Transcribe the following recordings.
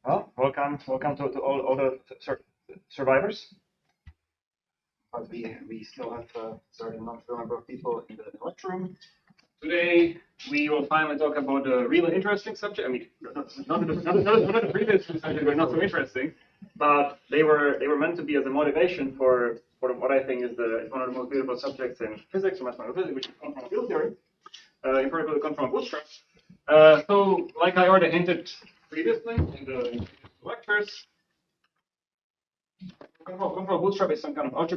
Well, welcome to all the survivors. But we still have a certain number of people in the lecture room. Today we will finally talk about a really interesting subject. I mean, not the previous subjects were not so interesting, but they were meant to be as a motivation for what I think is one of the most beautiful subjects in physics or mathematical physics, which is conformal field theory. In particular, the conformal bootstrap. So, like I already hinted previously in the lectures, conformal bootstrap is some kind of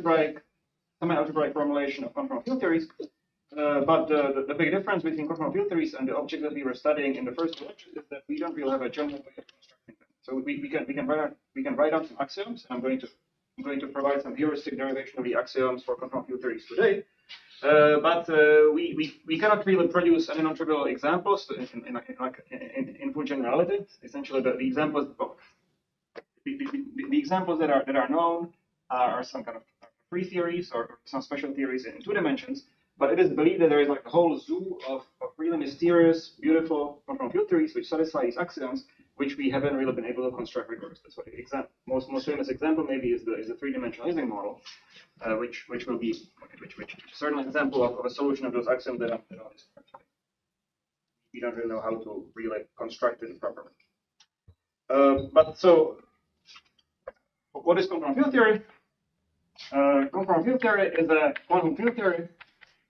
semi-algebraic formulation of conformal field theories. But the big difference between conformal field theories and the objects that we were studying in the first two lectures is that we don't really have a general way of constructing them. So we can write out some axioms, and I'm going to provide some heuristic derivation of the axioms for conformal field theories today. But we cannot really produce any non-trivial examples in full generality. Essentially, the examples that are known are some kind of free theories or some special theories in 2 dimensions. But it is believed that there is like a whole zoo of really mysterious, beautiful conformal field theories which satisfy these axioms, which we haven't really been able to construct rigorously. So the most famous example maybe is the 3-dimensional Ising model, which certainly an example of a solution of those axioms that I'll describe today. We don't really know how to really construct it properly. But so, what is conformal field theory? Conformal field theory is a quantum field theory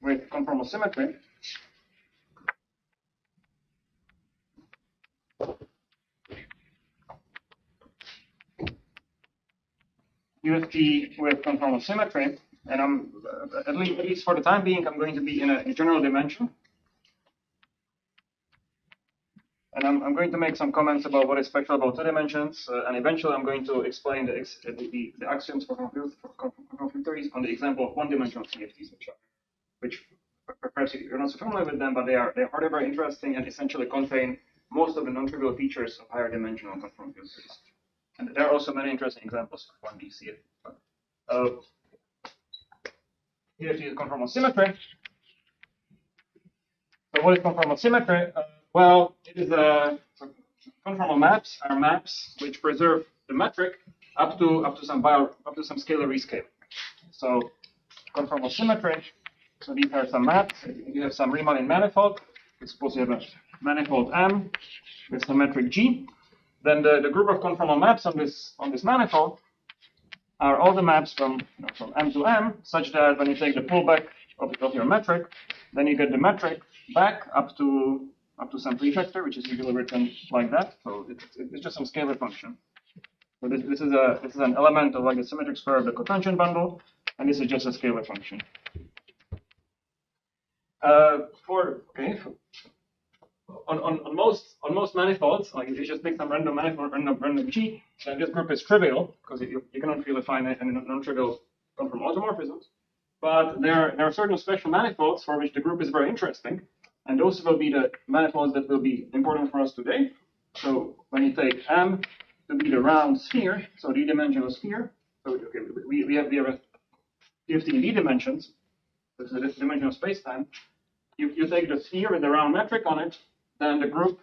with conformal symmetry. IPHT with conformal symmetry, and I'm at least for the time being, I'm going to be in a general dimension, and I'm going to make some comments about what is special about 2 dimensions, and eventually I'm going to explain the axioms for conformal field theories on the example of 1-dimensional CFTs, which perhaps you're not so familiar with them, but they're very interesting and essentially contain most of the non-trivial features of higher dimensional conformal field theories. And there are also many interesting examples of 1D CFT. Here is conformal symmetry. So what is conformal symmetry? Well, it is conformal maps are maps which preserve the metric up to some scalar rescaling. So conformal symmetry. So these are some maps. You have some Riemannian manifold. Suppose you have a manifold M with some metric G. Then the group of conformal maps on this manifold are all the maps from M to M, such that when you take the pullback of your metric, then you get the metric back up to some prefactor, which is usually written like that. So it's just some scalar function. So this is an element of like the symmetric square of the cotangent bundle, and this is just a scalar function. On most manifolds, like if you just pick some random manifold, random G, then this group is trivial because you cannot really find any non-trivial conformal automorphisms. But there are certain special manifolds for which the group is very interesting, and those will be the manifolds that will be important for us today. So when you take M to be the round sphere, so d-dimensional sphere, so okay, we have a 15 d dimensions, this is a dimensional space-time. You take the sphere with the round metric on it, then the group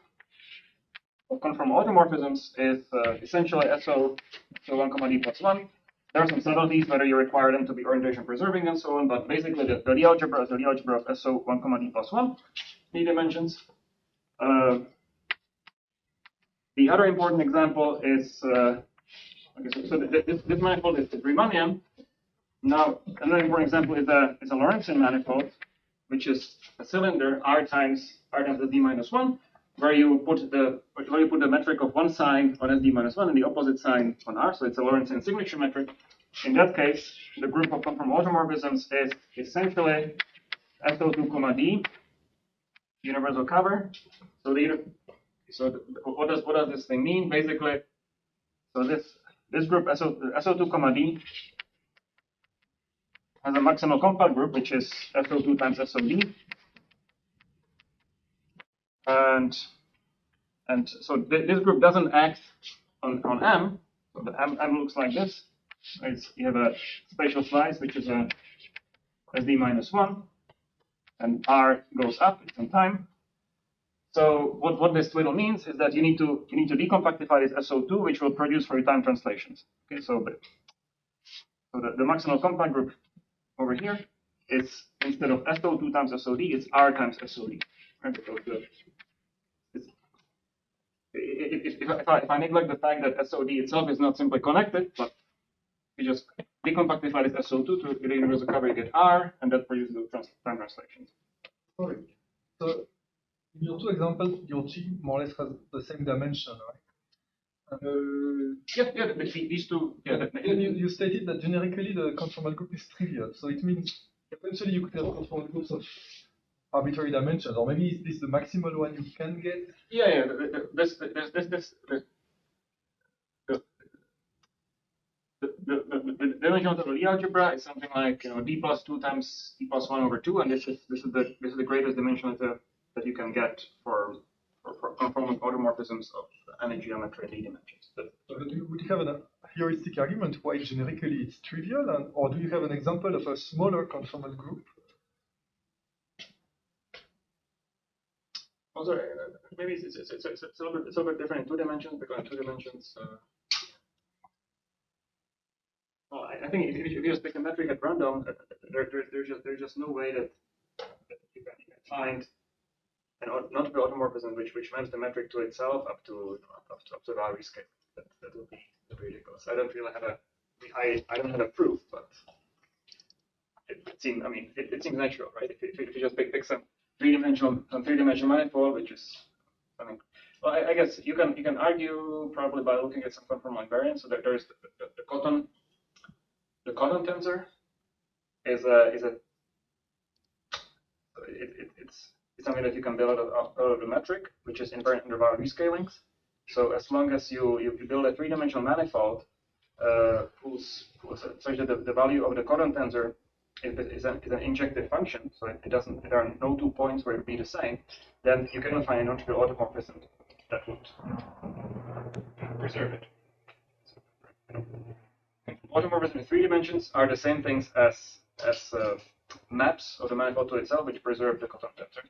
of conformal automorphisms is essentially SO1, D plus 1. There are some subtleties whether you require them to be orientation preserving and so on, but basically the Lie algebra is the Lie algebra of SO1, D plus 1 D dimensions. The other important example is this manifold is Riemannian. Now another important example is a Lorentzian manifold, which is a cylinder R times SD minus 1, where you put the metric of one sign on SD minus 1 and the opposite sign on R, so it's a Lorentzian signature metric. In that case, the group of conformal automorphisms is essentially SO2, D, universal cover. So what does this thing mean? Basically, so this group SO2, D has a maximal compact group, which is SO2 times SOD. And so this group doesn't act on M. So the M looks like this. You have a spatial slice, which is a SD minus 1, and R goes up in time. So what this twiddle means is that you need to decompactify this SO2, which will produce for you time translations. Okay, so the maximal compact group over here is, instead of SO2 times SOD, it's R times SOD. Right? Because if I neglect the fact that SOD itself is not simply connected, but you just decompactify this SO2 to the universal cover, you get R, and that produces the time translations. Sorry. So in your two examples, your G more or less has the same dimension, right? Yeah, these two. Yeah, you stated that generically the conformal group is trivial, so it means eventually you could have conformal groups of arbitrary dimensions, or maybe is this the maximal one you can get? Yeah. The dimensional total Lie algebra is something like d plus 2 times d plus 1 over 2, and this is the greatest dimension that you can get for conformal automorphisms of any geometry in d dimensions. Would you have a heuristic argument why generically it's trivial, or do you have an example of a smaller conformal group? Also, maybe it's a little bit different in 2 dimensions, because in 2 dimensions. Well, I think if you just pick a metric at random, there's just no way that you can find an notable automorphism which maps the metric to itself up to the value scale. That would be ridiculous. I don't really have I don't have a proof, but it seems natural, right? If you just pick some three-dimensional manifold, which is well, I guess you can argue probably by looking at some conformal invariance. So there's the cotton. The cotton tensor is it's something that you can build out of the metric, which is invariant under value rescalings. So as long as you build a three-dimensional manifold such that the value of the cotton tensor is an injective function, so there are no 2 points where it would be the same, then you cannot find a non-trivial automorphism that would preserve it. Automorphisms in 3 dimensions are the same things as maps of the manifold to itself, which preserve the cotton tensor.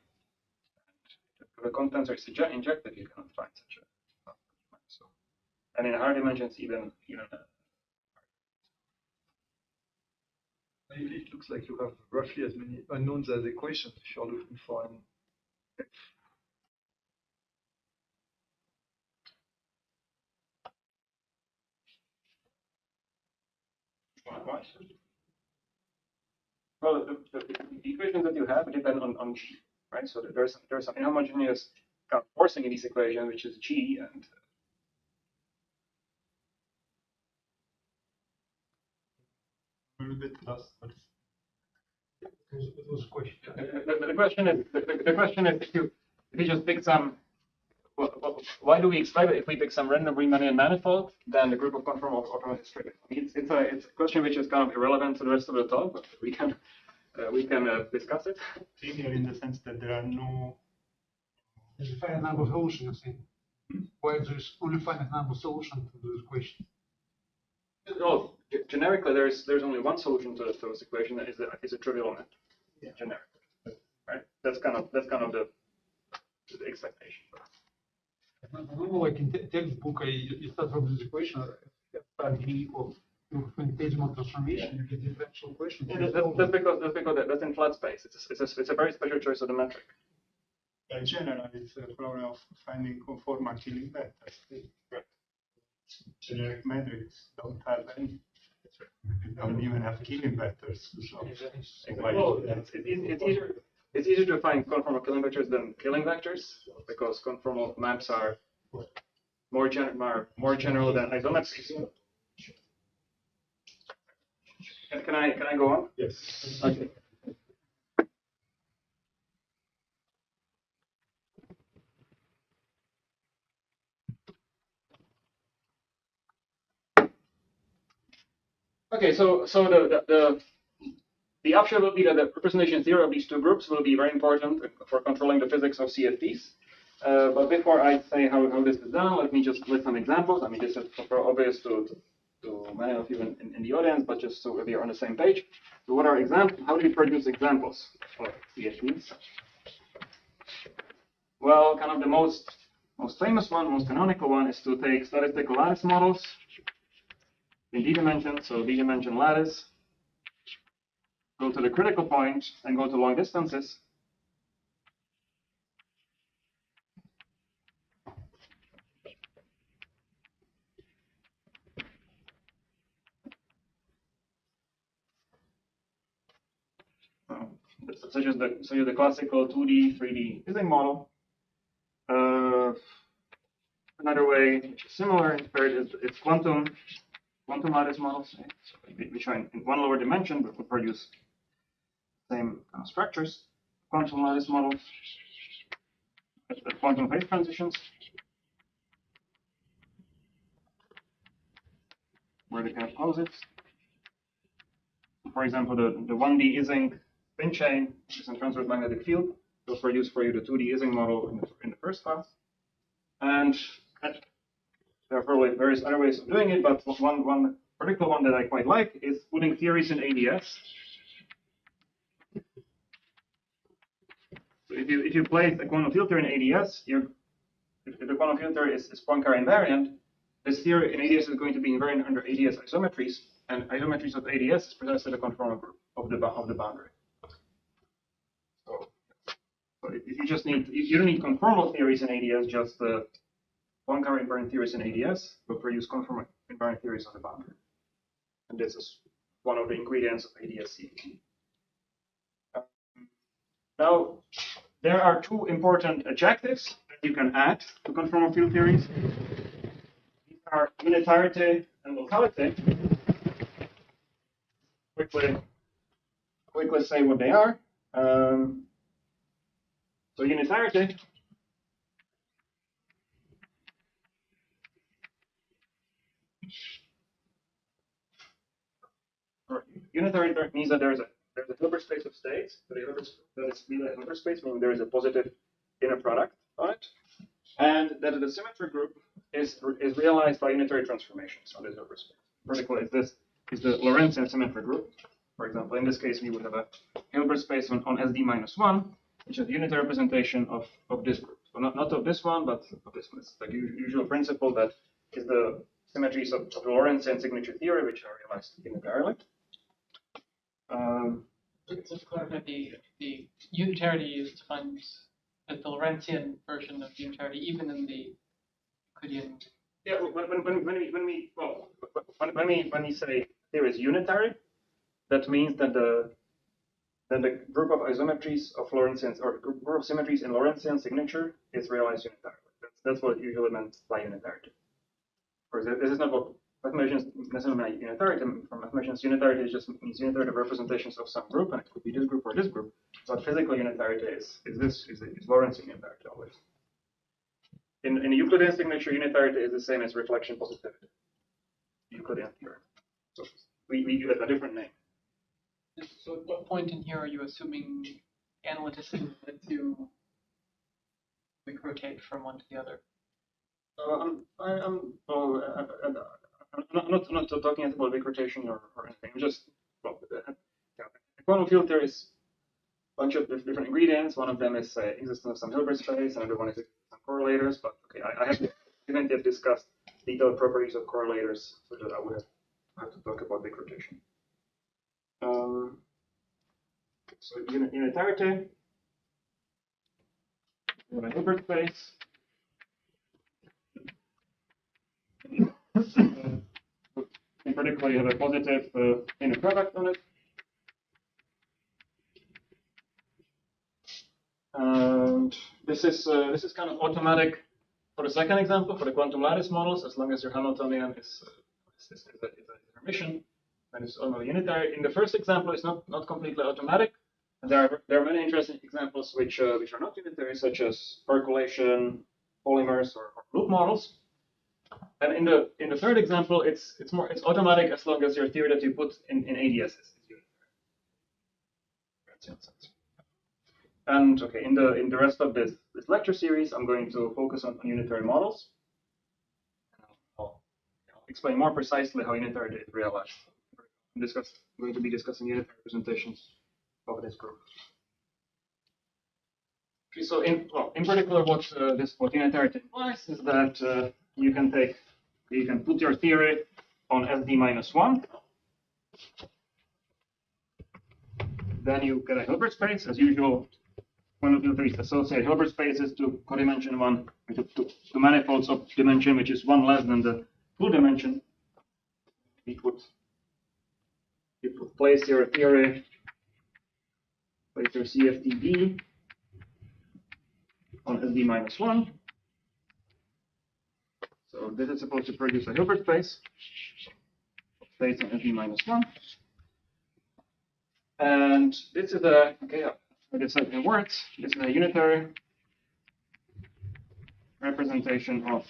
If the cotton tensor is injected, you cannot find such a map. So, and in higher dimensions, even it looks like you have roughly as many unknowns as equations if you're looking for an F. Well, the equations that you have depend on G, right? So there's some inhomogeneous kind of forcing in these equations, which is G, and A little bit lost, but it was a question. the question is if you just pick some. Why do we expect that if we pick some random Riemannian manifold, then the group of conformal automatic is trivial? It's a question which is kind of irrelevant to the rest of the talk, but we can discuss it. Trivial in the sense that there's a finite number of solutions in, where there's only finite number of solutions to this question. Well, generically, there's only one solution to this equation that is a trivial map. Yeah. Generically, right? That's kind of the expectation. Like in textbook, you start from this equation, degree of infinitesimal transformation, you get differential equation. Yeah, that's because that's in flat space. It's a very special choice of the metric. In general, it's a problem of finding conformal killing vectors. Right. Generic metrics don't have any. They don't even have killing vectors. So well, it's easier to find conformal killing vectors than killing vectors, because conformal maps are more general than isometries. Can I go on? yes. Okay. Okay, so the upshot will be that the representation theory of these two groups will be very important for controlling the physics of CFTs. But before I say how this is done, let me just list some examples. I mean, this is obvious to many of you in the audience, but just so we are on the same page. So what are examples? How do we produce examples of CFTs? Well, kind of the most famous one, most canonical one, is to take statistical lattice models in d-dimension, so d-dimension lattice, go to the critical point, and go to long distances. Such as the classical 2D, 3D Ising model. Another way, which is similar in spirit, is it's quantum lattice models, right? So we show in one lower dimension, but we produce same kind of structures. Quantum lattice models, quantum phase transitions, where they can close it. For example, the 1D Ising spin chain is in transverse magnetic field. Will produce for you the 2D Ising model in the first class. And there are probably various other ways of doing it, but one particular one that I quite like is putting theories in ADS. So if you place a quantum filter in ADS, if the quantum filter is Poincare invariant, this theory in ADS is going to be invariant under ADS isometries, and isometries of ADS is precisely the conformal group of the boundary. So if you just need, you don't need conformal theories in ADS, just the Poincare invariant theories in ADS will produce conformal invariant theories on the boundary. And this is one of the ingredients of ADS-C. Now, there are two important adjectives that you can add to conformal field theories. These are unitarity and locality. Quickly say what they are. So unitarity means that there's a Hilbert space of states, that is really a Hilbert space, meaning there is a positive inner product on it, and that the symmetry group is realized by unitary transformations on this Hilbert space. Particularly, this is the Lorentzian symmetry group. For example, in this case, we would have a Hilbert space on SD-1, which is the unitary representation of this group. So not of this one, but of this one. It's the usual principle that is the symmetries of the Lorentzian signature theory, which are realized unitarily. Just to clarify, the unitarity is defined as the Lorentzian version of unitarity, even in the Euclidean. Yeah, when we say theory is unitary, that means that the group of isometries of Lorentzian or group of symmetries in Lorentzian signature is realized unitarily. That's what usually meant by unitarity. Of course, this is not what mathematicians necessarily mean unitarity. For mathematicians, unitarity is just means unitary representations of some group, and it could be this group or this group. But physical unitarity is Lorentzian unitarity always. In a Euclidean signature, unitarity is the same as reflection positivity. Euclidean theorem. So we give it a different name. So at what point in here are you assuming analyticity lets you rotate from one to the other? I'm not talking about big rotation or anything. I'm just a quantum filter is a bunch of different ingredients. One of them is existence of some Hilbert space, another one is some correlators. But okay, I haven't yet discussed detailed properties of correlators, so that I would have to talk about big rotation. So unitarity, we have a Hilbert space. In particular, you have a positive inner product on it. And this is kind of automatic for the second example, for the quantum lattice models, as long as your Hamiltonian is a Hermitian, then it's only unitary. In the first example, it's not completely automatic. And there are many interesting examples which are not unitary, such as percolation, polymers, or loop models. And in the third example, it's automatic as long as your theory that you put in ADS is unitary. And okay, in the rest of this lecture series, I'm going to focus on unitary models. I'll explain more precisely how unitarity is realized. I'm going to be discussing unitary representations of this group. Okay, so in particular, what unitarity implies is that you can put your theory on SD-1. Then you get a Hilbert space as usual. One of the theories associate Hilbert spaces to codimension 1 to manifolds of dimension which is 1 less than the full dimension. You put place your theory, place your CFTD on SD-1. So this is supposed to produce a Hilbert space based on SD-1. And this is a, this in words, this is a unitary representation of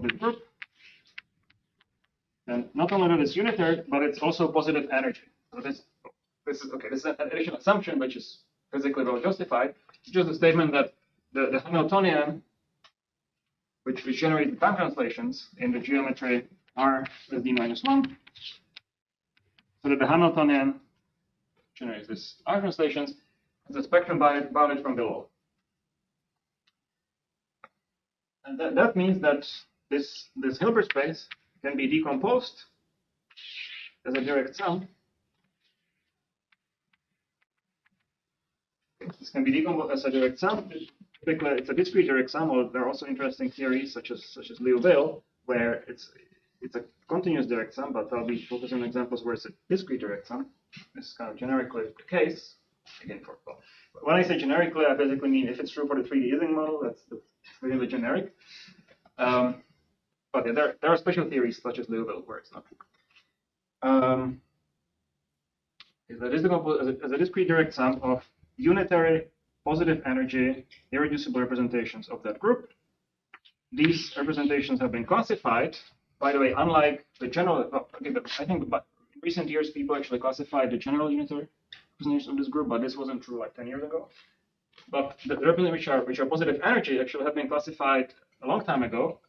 this group. And not only that it's unitary, but it's also positive energy. So this is an additional assumption which is physically well justified. It's just a statement that the Hamiltonian, which generates the time translations in the geometry R SD-1, so that the Hamiltonian generates this R translations as a spectrum bounded from below. And that means that this Hilbert space can be decomposed as a direct sum. This can be decomposed as a direct sum. Typically, it's a discrete direct sum, or there are also interesting theories such as Liouville, where it's a continuous direct sum, but I'll be focusing on examples where it's a discrete direct sum. This is kind of generically the case. Again, when I say generically, I basically mean if it's true for the 3D Ising model, that's really generic. But yeah, there are special theories such as Liouville where it's not true. That is decomposed as a discrete direct sum of unitary positive energy irreducible representations of that group. These representations have been classified. By the way, unlike the general, I think in recent years people actually classified the general unitary representations of this group, but this wasn't true like 10 years ago. But the representations which are positive energy actually have been classified a long time ago.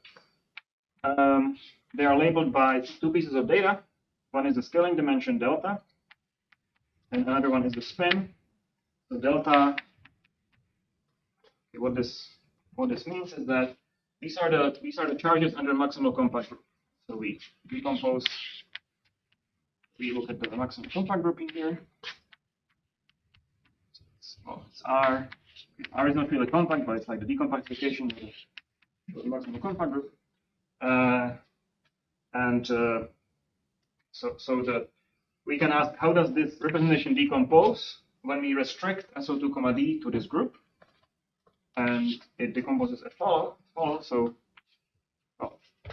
They are labeled by two pieces of data. One is the scaling dimension delta, and another one is the spin. So delta. Okay, what this means is that these are the charges under maximal compact group. So we decompose. We look at the maximal compact grouping here. So it's R. R is not really compact, but it's like the decompactification of the maximal compact group. So we can ask, how does this representation decompose when we restrict SO2, D to this group? And it decomposes as follows. So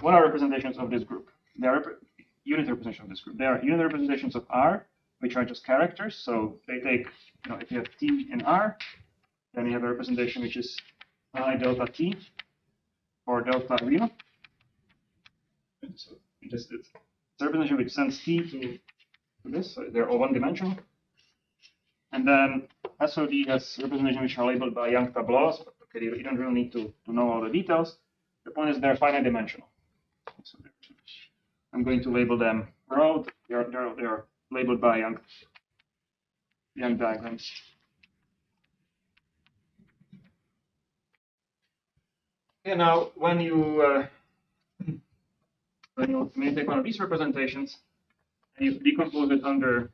what are representations of this group? They are unit representations of this group. They are unit representations of R, which are just characters. So they take, if you have T in R, then you have a representation which is I delta T or delta real. So it's a representation which sends T to this. So they're all one-dimensional. And then SOD has representations which are labeled by Young tableaus. Okay, you don't really need to know all the details. The point is they're finite dimensional. So I'm going to label them rho. They're labeled by Young diagrams. Okay, now when you take one of these representations and you decompose it under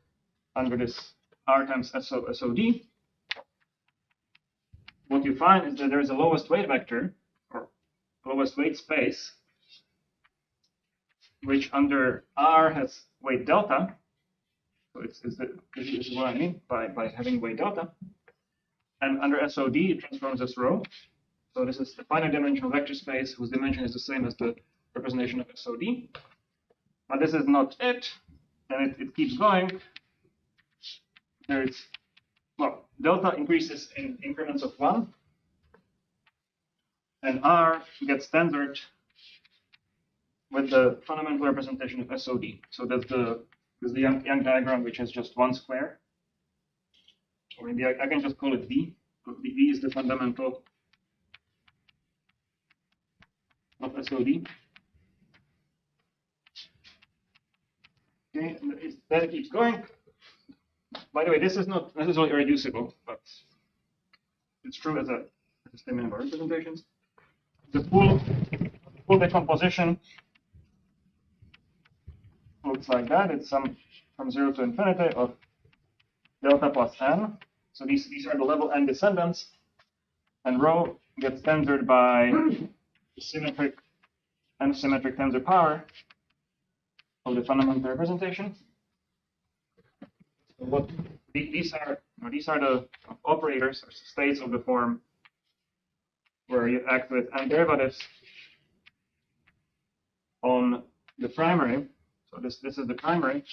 this R times SOD, what you find is that there is a lowest weight vector, or lowest weight space, which under R has weight delta. So this is what I mean by having weight delta. And under SOD, it transforms as rho. So this is the finite dimensional vector space whose dimension is the same as the representation of SOD. But this is not it. And it keeps going. Delta increases in increments of 1. And R gets tensored with the fundamental representation of SOD. So that's the Young diagram, which has just one square. Or maybe I can just call it V. V is the fundamental of SOD. Okay, and then it keeps going. By the way, this is not necessarily irreducible, but it's true as the statement of representations. The full decomposition looks like that. It's some from 0 to infinity of delta plus n. So these are the level n descendants, and rho gets tensored by the symmetric and symmetric tensor power of the fundamental representation. So what these are the operators or states of the form where you act with n derivatives on the primary. So this is the primary.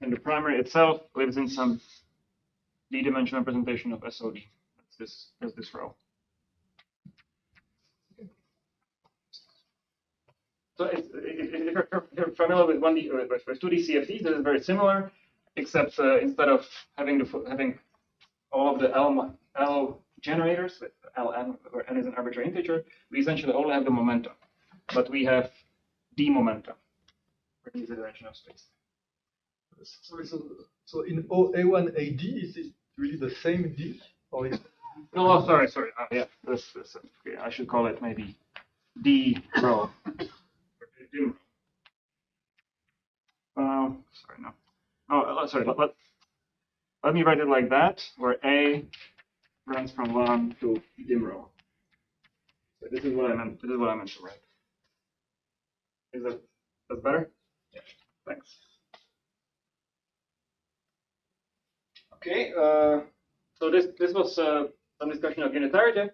And the primary itself lives in some d-dimensional representation of SOD. That's this row. So if you're familiar with 2D CFTs, this is very similar, except instead of having all of the L generators with Ln, where n is an arbitrary integer, we essentially only have the momentum, but we have d momentum for these dimensional space. Sorry, so in A1AD, is it really the same D? Or is No, sorry. Yeah, this. Okay, I should call it maybe D row. Sorry, no. Oh, sorry. Let me write it like that, where A runs from 1 to dim row. So this is what I meant. This is what I meant to write. Is that better? Yeah. Thanks. Okay. So this was some discussion of unitarity.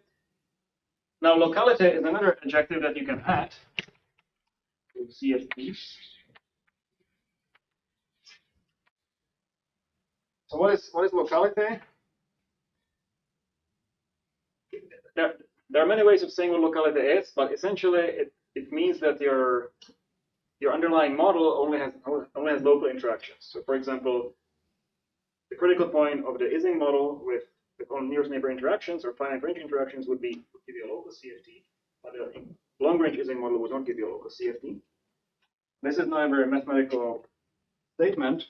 Now, locality is another adjective that you can add to CFT. So what is locality? There are many ways of saying what locality is, but essentially it means that your underlying model only has local interactions. So, for example, the critical point of the Ising model with the nearest neighbor interactions or finite range interactions would give you a local CFT, but the long range Ising model would not give you a local CFT. This is not a very mathematical statement.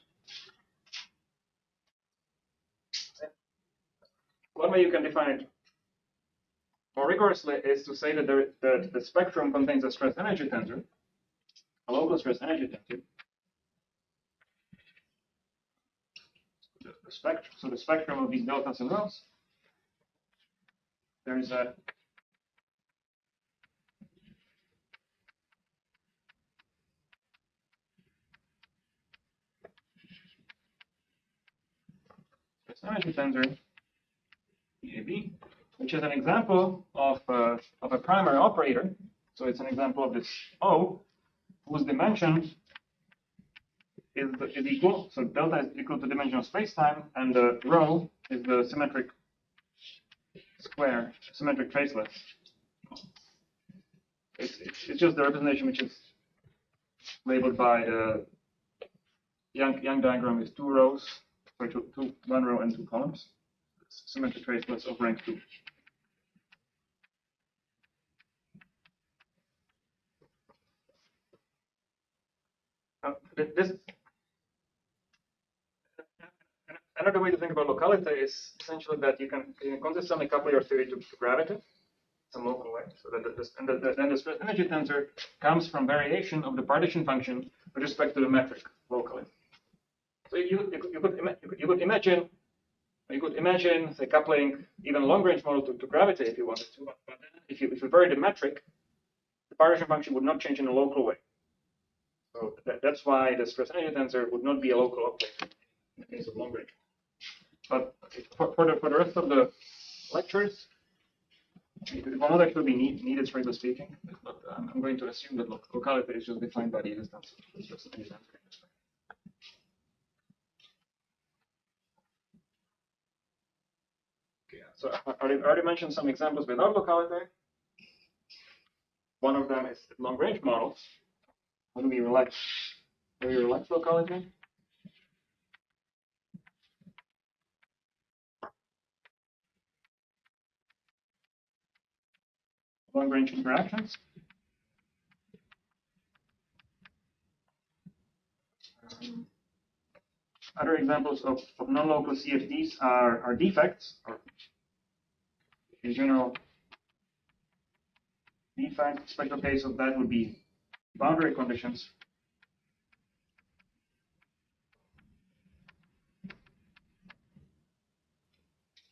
One way you can define it more rigorously is to say that the spectrum contains a stress energy tensor, a local stress energy tensor. The spectrum, so the spectrum of these deltas and rho's, there is a stress energy tensor, EAB, which is an example of a primary operator. So it's an example of this O, whose dimension is equal. So delta is equal to dimension of spacetime, and the rho is the symmetric square, symmetric traceless. It's just the representation which is labeled by the Young diagram is 2 rows, sorry, 1 row and 2 columns. It's symmetric traceless of rank 2. This another way to think about locality is essentially that you can consistently couple your theory to gravity, some local way. So that then the stress energy tensor comes from variation of the partition function with respect to the metric locally. So you could imagine say coupling even long range model to gravity if you wanted to, but then if you vary the metric, the partition function would not change in a local way. So that's why the stress energy tensor would not be a local operator in the case of long range. But for the rest of the lectures, it will not actually be needed, strictly speaking. But I'm going to assume that locality is just defined by the existence of the stress energy tensor. Okay, so I already mentioned some examples without locality. One of them is long range models. How do we relax locality? Long range interactions. Other examples of non-local CFDs are defects, or in general, defect. Special case of that would be boundary conditions.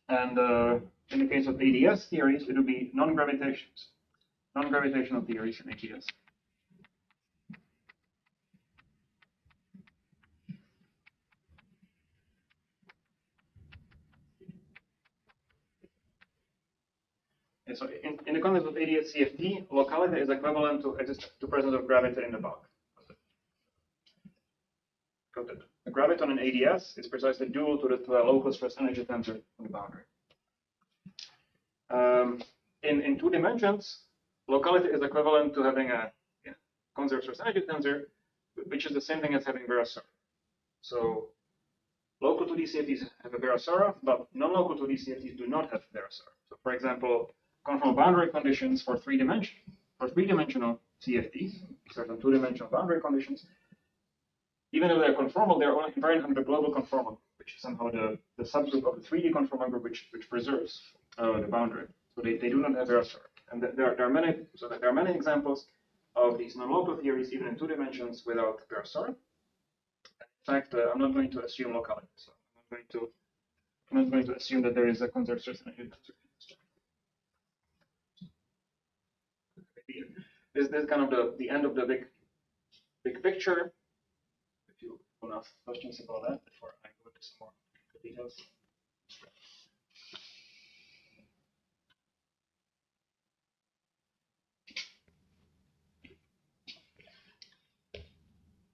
And in the case of ADS theories, it would be non-gravitational theories in ADS. And so in the context of ADS CFD, locality is equivalent to presence of gravity in the bulk. The graviton in ADS is precisely dual to the local stress energy tensor on the boundary. In 2 dimensions, locality is equivalent to having a conserved stress energy tensor, which is the same thing as having Virasoro. So local 2D CFDs have a Virasoro, but non-local 2D CFDs do not have Virasoro. So for example, conformal boundary conditions for three-dimensional CFDs, certain 2-dimensional boundary conditions, even though they're conformal, they're only invariant under the global conformal, which is somehow the subgroup of the 3D conformal group which preserves the boundary. So they do not have Virasoro. And there are many examples of these non-local theories, even in 2 dimensions, without Virasoro. In fact, I'm not going to assume locality. So I'm not going to assume that there is a conserved stress energy tensor. This is kind of the end of the big picture. If you want to ask questions about that before I go into some more details.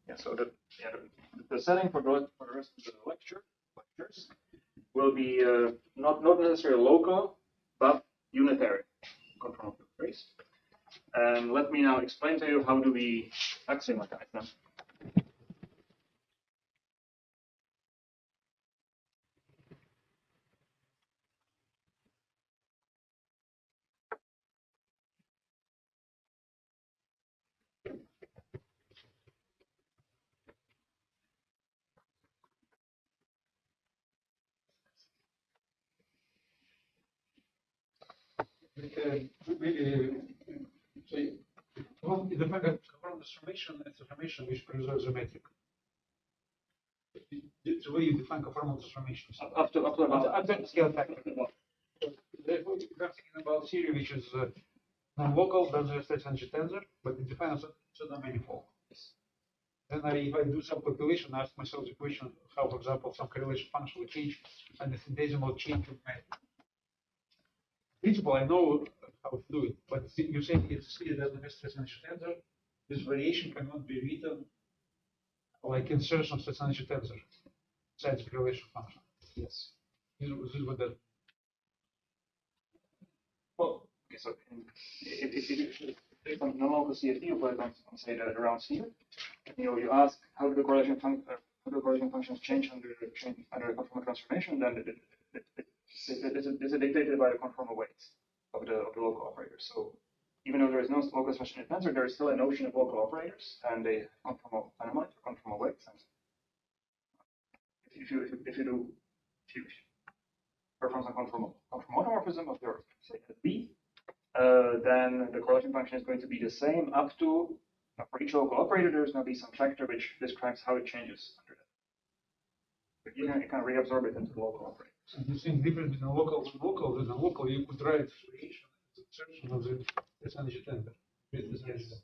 Yeah, so the setting for the rest of the lectures will be not necessarily local, but unitary conformal theories. And let me now explain to you how do we axiomatize them. So the conformal transformation is a transformation which preserves the metric. The way you define conformal transformations. Up to scale factor. Therefore, we're thinking about theory which is non-local, doesn't have stress energy tensor, but it defines a certain manifold. Then if I do some calculation, I ask myself the question how, for example, some correlation function will change and the syntesimal change of my principle. I know how to do it, but you say it's it doesn't have stress energy tensor. This variation cannot be written like insertion of stress energy tensor inside the correlation function. Yes. This is what that. Well, okay, so if you take on non-local CFD, you put it on say the around here. You ask how do the correlation functions change under the conformal transformation, then this is dictated by the conformal weights of the local operators. So even though there is no local stress energy tensor, there is still a notion of local operators, and they conformal anomaly or conformal weights. And if you perform some conformal automorphism of your say B, then the correlation function is going to be the same up to, for each local operator, there's going to be some factor which describes how it changes under that. But you can reabsorb it into the local operator. So you think difference between local and non-local, you could write variation as insertion of the stress energy tensor. Yes.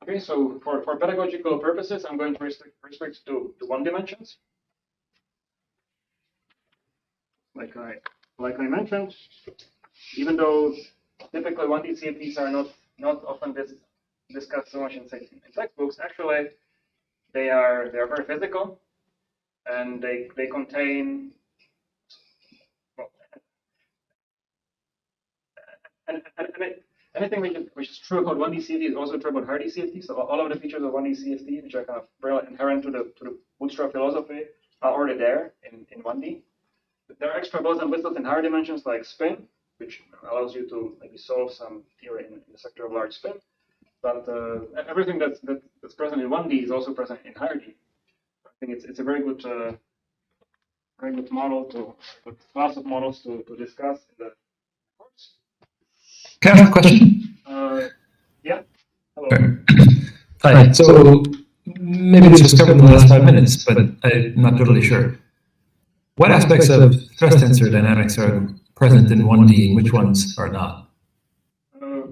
Okay, so for pedagogical purposes, I'm going to restrict to 1 dimensions. Like I mentioned, even though typically 1D CFDs are not often discussed so much in textbooks, actually they are very physical, and they contain anything which is true about 1D CFD is also true about hard CFD. So all of the features of 1D CFD, which are kind of inherent to the Boostrap philosophy, are already there in 1D. there are extra bells and whistles in higher dimensions like spin, which allows you to maybe solve some theory in the sector of large spin. But everything that's present in 1D is also present in higher D. I think it's a very good model good class of models to discuss in the course. Can I ask a question? Yeah. Hello. Hi. So maybe this was covered in the last 5 minutes, but I'm not totally sure. What aspects of stress tensor dynamics are present in 1D and which ones are not?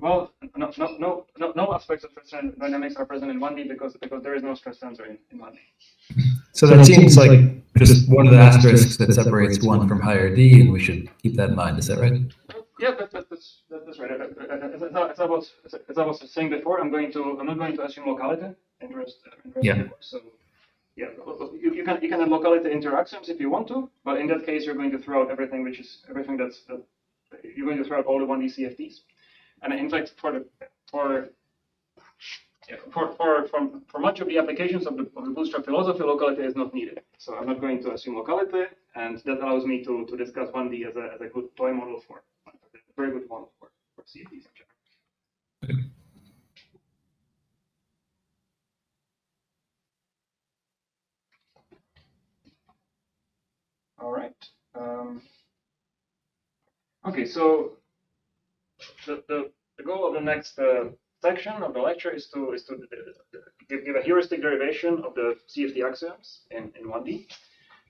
Well, no aspects of stress dynamics are present in 1D because there is no stress tensor in 1D. So that seems like just one of the asterisks that separates one from higher D, and we should keep that in mind. Is that right? Yeah, that's right. As I was saying before, I'm not going to assume locality interest. Yeah. So yeah, you can add locality into axioms if you want to, but in that case, you're going to throw out everything you're going to throw out all the 1D CFTs. And in fact, for much of the applications of the Bootstrap philosophy, locality is not needed. So I'm not going to assume locality, and that allows me to discuss 1D as a good toy model for a very good model for CFTs in general. All right. Okay, so the goal of the next section of the lecture is to give a heuristic derivation of the CFT axioms in 1D.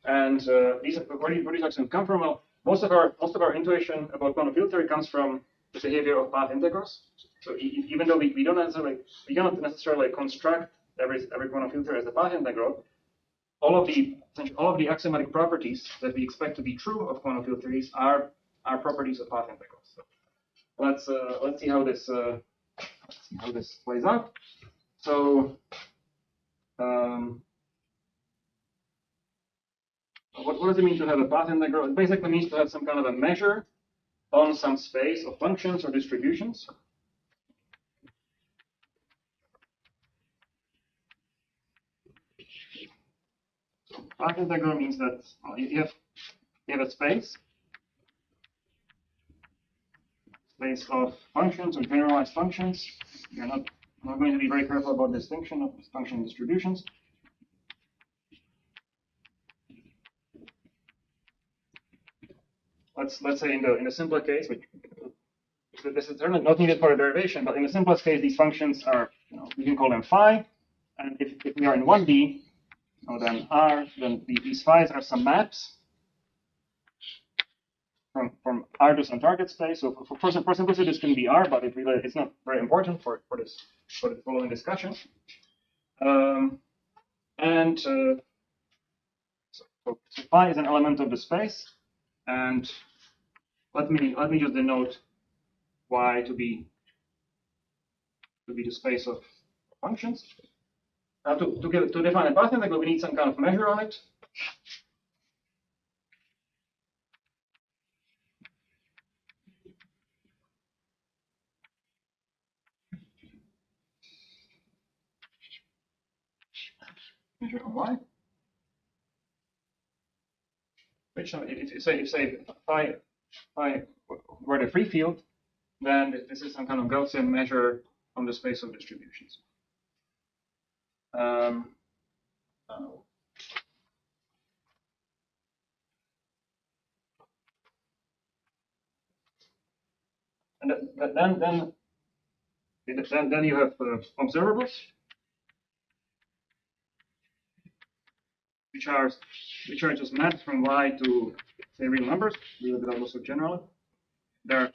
And where these axioms come from? Well, most of our intuition about quantum field theory comes from the behavior of path integrals. So even though we cannot necessarily construct every quantum field theory as a path integral, all of the axiomatic properties that we expect to be true of quantum field theories are properties of path integrals. So let's see how this plays out. So what does it mean to have a path integral? It basically means to have some kind of a measure on some space of functions or distributions. So path integral means that you have a space of functions or generalized functions. You're not going to be very careful about distinction of function distributions. Let's say in the simpler case, which this is certainly not needed for a derivation, but in the simplest case, these functions are, we can call them phi, and if we are in 1D, then these phi's are some maps from R to some target space. So for simplicity, this can be R, but it's not very important for the following discussion. So phi is an element of the space, and let me just denote Y to be the space of functions. Now to define a path integral, we need some kind of measure on it. Measure on Y. Which if you say phi were the free field, then this is some kind of Gaussian measure on the space of distributions. And then you have observables, which are just maps from Y to say real numbers, real but also general. There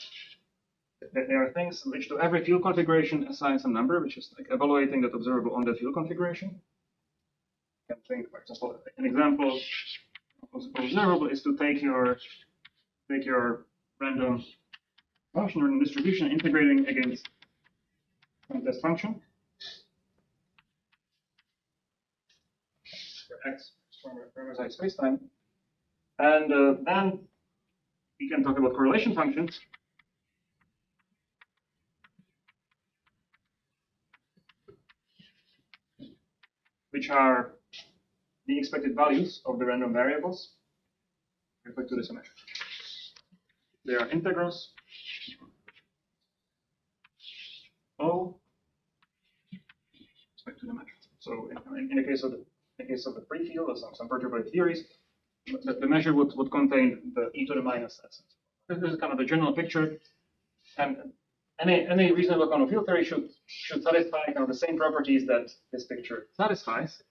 are things which to every field configuration assign some number, which is like evaluating that observable on the field configuration. You can think, for example, an example of observable is to take your random function or distribution integrating against this function for x from parameterized spacetime, and then we can talk about correlation functions. Which are the expected values of the random variables. respect to this measure. They are integrals O respect to the measure. So in the case of the free field or some perturbative theories, the measure would contain the e to the minus s. This is kind of a general picture, and any reasonable quantum field theory should satisfy kind of the same properties that this picture satisfies,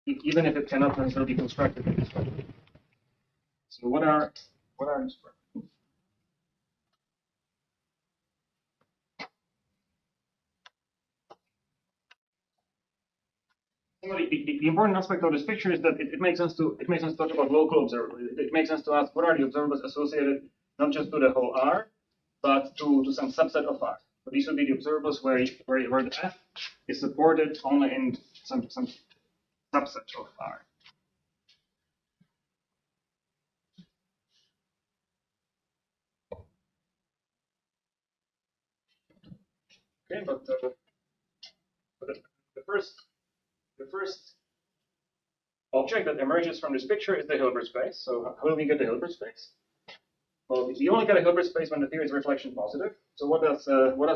even if it cannot necessarily be constructed in this way. So what are these properties? The important aspect of this picture is that it makes sense to talk about local observables. It makes sense to ask what are the observables associated not just to the whole R, but to some subset of R. So these would be the observables where the F is supported only in some subset of R. Okay, but the first object that emerges from this picture is the Hilbert space. So how do we get the Hilbert space? Well, we only get a Hilbert space when the theory is reflection positive. So what does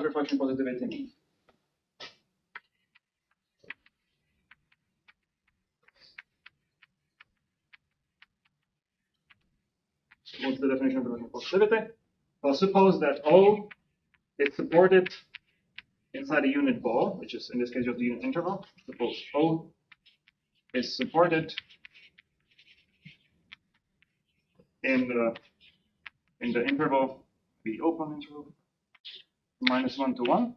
reflection positivity mean? What's the definition of reflection positivity? Well, suppose that O is supported inside a unit ball, which is in this case just the unit interval. Suppose O is supported in the interval, the open interval, -1 to 1.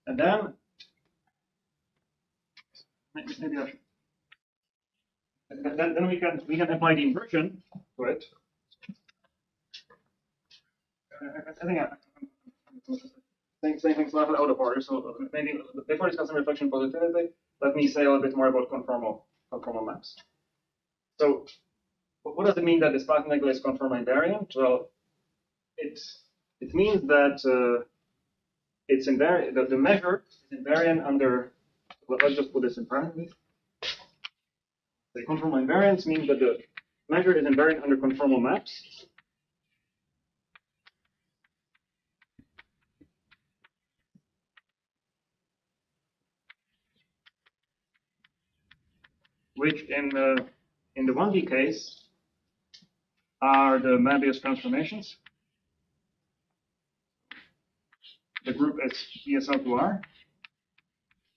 And then maybe I should. Then we can apply the inversion to it. I think I'm saying things slightly out of order. So maybe before discussing reflection positivity, let me say a little bit more about conformal maps. So what does it mean that this path integral is conformal invariant? Well, it means that it's invariant. The measure is invariant under. Well, let's just put this in parentheses. The conformal invariance means that the measure is invariant under conformal maps. Which in the 1D case are the Möbius transformations. The group is ESL2R,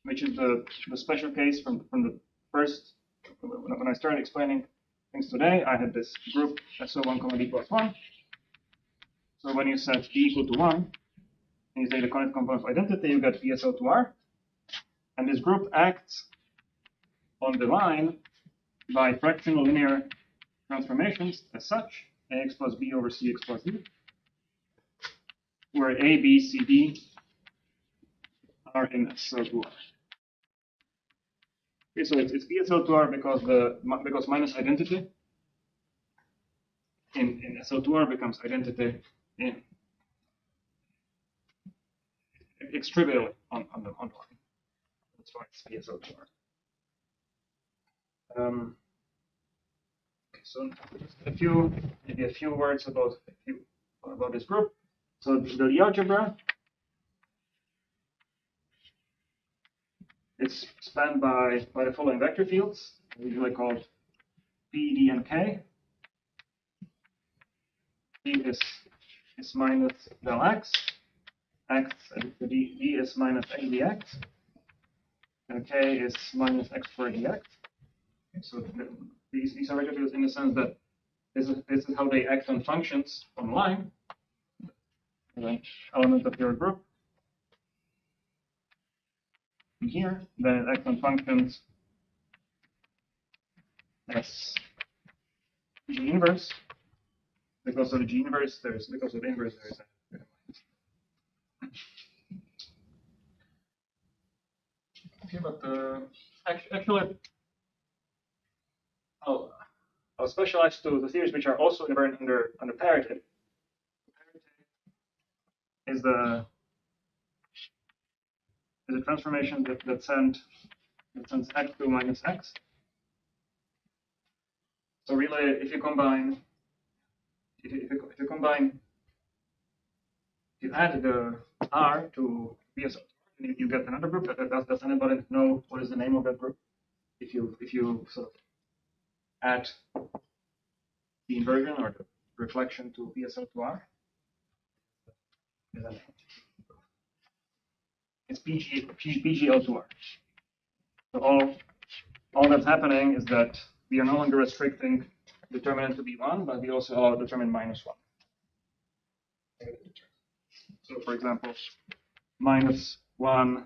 which is the special case from the first. When I started explaining things today, I had this group SO1, D plus 1. So when you set D equal to 1, and you say the connected component of identity, you get ESL2R. And this group acts on the line by fractional linear transformations as such, AX plus B over CX plus D, where A, B, C, D are in SO2R. Okay, so it's BSO2R because minus identity in SO2R becomes identity in it's trivial on the line. That's why it's BSO2R. So maybe a few words about this group. So the algebra is spanned by the following vector fields, usually called P, D, and K. P is minus del x, and D is minus a dx, and K is minus x squared dx. So these are vector fields in the sense that this is how they act on functions on line, the element of your group. And here, then it acts on functions as G inverse. Because of the G inverse, because of the inverse, there is a. Okay, but actually, I'll specialize to the theories which are also invariant under parity. Is the transformation that send distance x2 minus x. So really, if you combine, if you add the R to BSO, you get another group. Does anybody know what is the name of that group? If you sort of add the inversion or the reflection to BSO to R, it's PGO2R. So all that's happening is that we are no longer restricting determinant to be 1, but we also allow determinant minus 1. So for example, minus 1,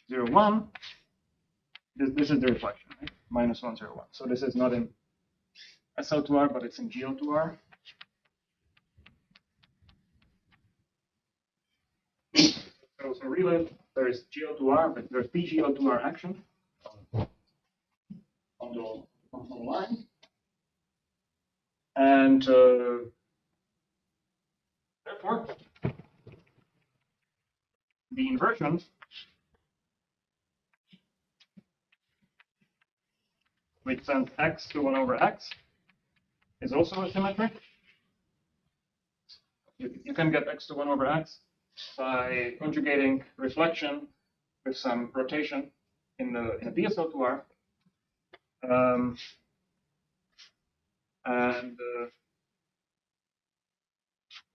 0, 1, this is the reflection, right? Minus 1, 0, 1. So this is not in SO2R, but it's in GO2R. So really, there is GO2R, but there's PGO2R action on the line. And therefore, the inversion which sends x to 1 over x is also a symmetry. You can get x to 1 over x by conjugating reflection with some rotation in the BSO2R.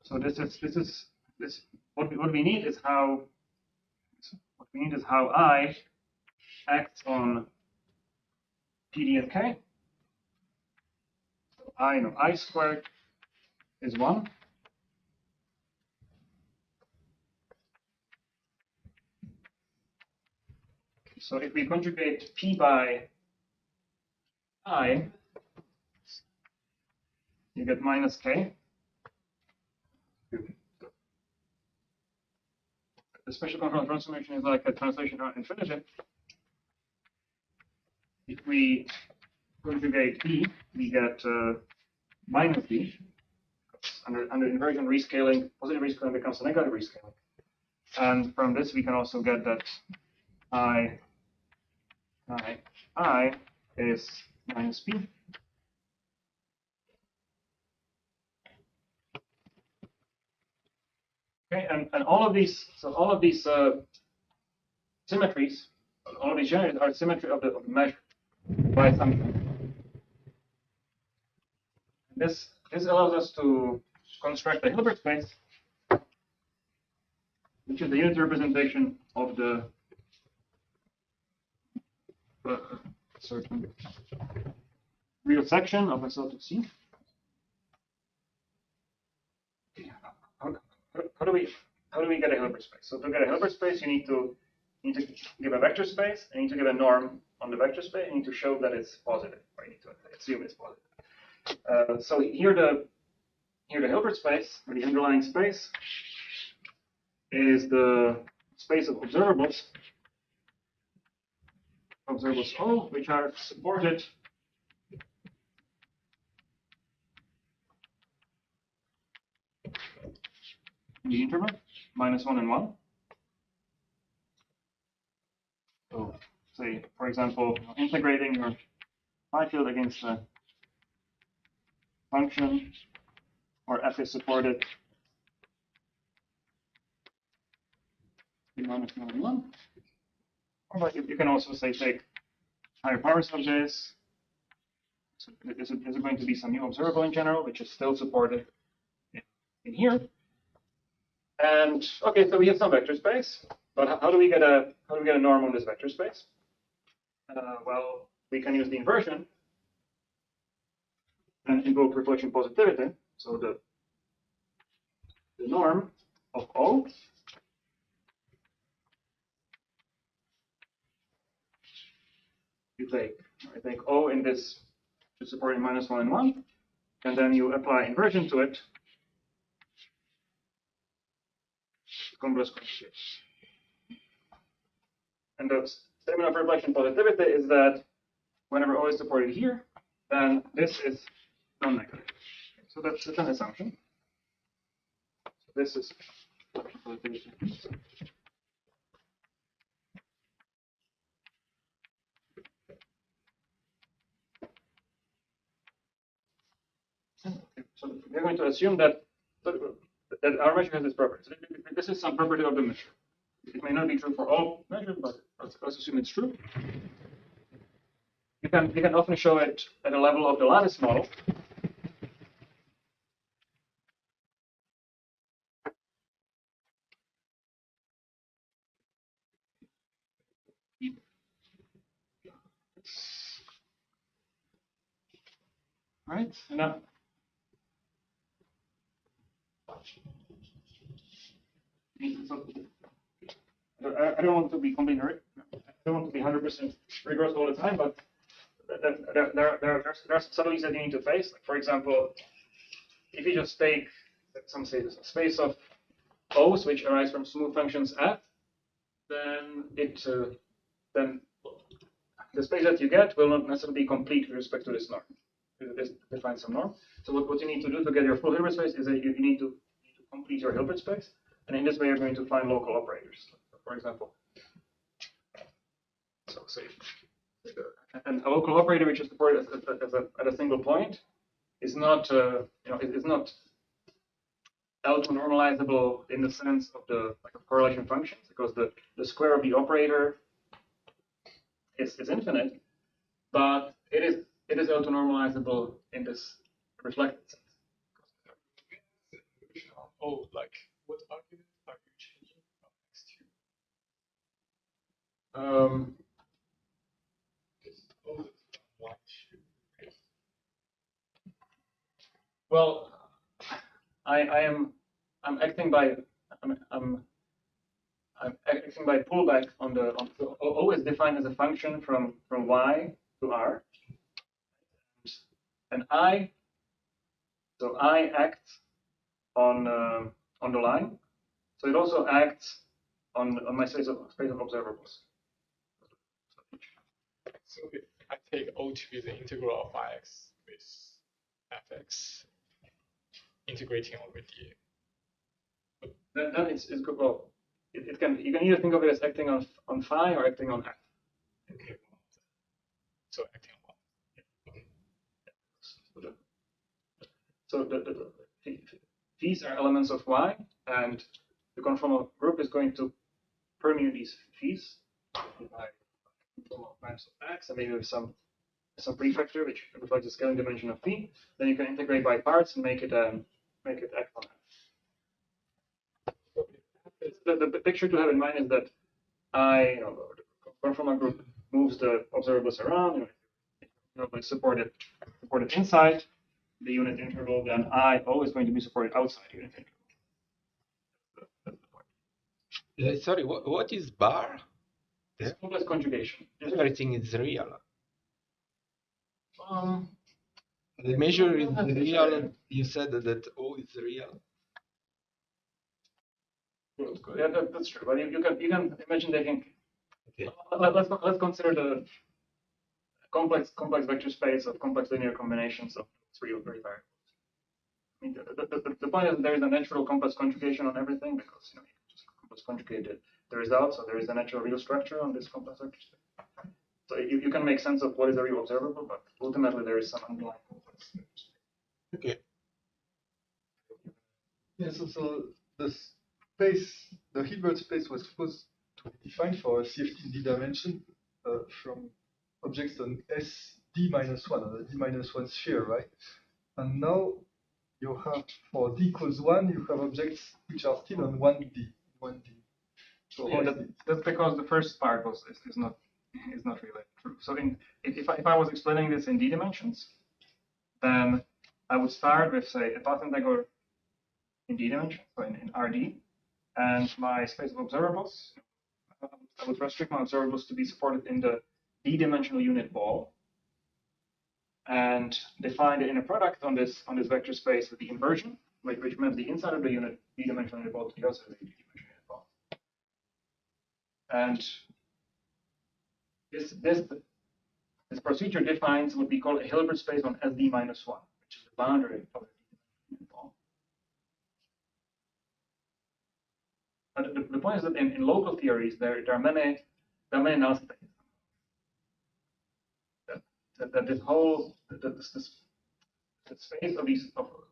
So this what we need is how I acts on PD and K. So I squared is 1. So if we conjugate P by I, you get minus K. The special control transformation is like a translation around infinity. If we conjugate P, we get minus B. Under inversion rescaling, positive rescaling becomes a negative rescaling. And from this, we can also get that I is minus P. Okay, and all of these symmetries, all of these generators are symmetry of the measure by assumption. This allows us to construct a Hilbert space, which is the unit representation of the certain real section of a sort of C. How do we get a Hilbert space? So to get a Hilbert space, you need to give a vector space, and you need to give a norm on the vector space, and you need to show that it's positive, or you need to assume it's positive. So here the Hilbert space, or the underlying space, is the space of observables O, which are supported in the interval -1 and 1. So, say, for example, integrating your phi field against a function, or f is supported in -1 and 1. Or but you can also say take higher powers of this. So there's going to be some new observable in general, which is still supported in here. And okay, so we have some vector space, but how do we get a norm on this vector space? Well, we can use the inversion and invoke reflection positivity. So the norm of O I take O in this to supporting -1 and 1, and then you apply inversion to it. Converse conjugate. And the statement of reflection positivity is that whenever O is supported here, then this is non-negative. So that's an assumption. So this is positivity. we're going to assume that our measure has this property. So this is some property of the measure. It may not be true for all measures, but let's assume it's true. You can often show it at the level of the lattice model. Right? Now, I don't want to be completely, I don't want to be 100% rigorous all the time, but there are subtleties that you need to face. Like for example, if you just take some say a space of O's which arise from smooth functions f, then then the space that you get will not necessarily be complete with respect to this norm. This defines some norm. So what you need to do to get your full Hilbert space is that you need to complete your Hilbert space, and in this way you're going to find local operators. For example, so say, and a local operator which is supported at a single point is not is not L2 normalizable in the sense of the correlation functions, because the square of the operator is infinite, but it is L2 normalizable in this reflected sense. Oh, like what argument are you changing from x to? Well, I'm acting by I'm acting by pullback on the so O is defined as a function from y to r, and I act on the line, so it also acts on my space of observables. So if I take O to be the integral of Ix with fx, integrating over d. Then it's good. Well, you can either think of it as acting on phi or acting on f. Okay. So acting on what? So these are elements of y, and the conformal group is going to permute these phi's by conformal times of x, and maybe with some prefactor which reflects the scaling dimension of phi. Then you can integrate by parts and make it act on f. The picture to have in mind is that the conformal group moves the observables around. Supported inside the unit interval, then I always going to be supported outside the unit interval. Sorry, what is bar? It's complex conjugation. Everything is real. The measure is real. You said that O is real. Good. Yeah, that's true. But you can imagine they can. Okay. Let's consider the complex vector space of complex linear combinations of three variables. I mean, the point is that there is a natural complex conjugation on everything, because you can just complex conjugate the result, so there is a natural real structure on this complex vector space. So you can make sense of what is a real observable, but ultimately there is some underlying complex vector space. Okay. Yeah, so the space, the Hilbert space was supposed to be defined for a CFT d dimension from objects on SD-1, on a D-1 sphere, right? And now you have, for d equals 1, you have objects which are still on 1D. So Yeah, that's because the first part is not really true. So if I was explaining this in d dimensions, then I would start with, say, a path integral in d dimensions, so in RD, and my space of observables. I would restrict my observables to be supported in the d-dimensional unit ball, and define the inner product on this vector space with the inversion, which maps the inside of the unit d-dimensional unit ball to the outside of the d-dimensional unit ball. And this procedure defines what we call a Hilbert space on SD-1, which is the boundary of the d-dimensional unit ball. But the point is that in local theories, there are many null states. That this whole the space of these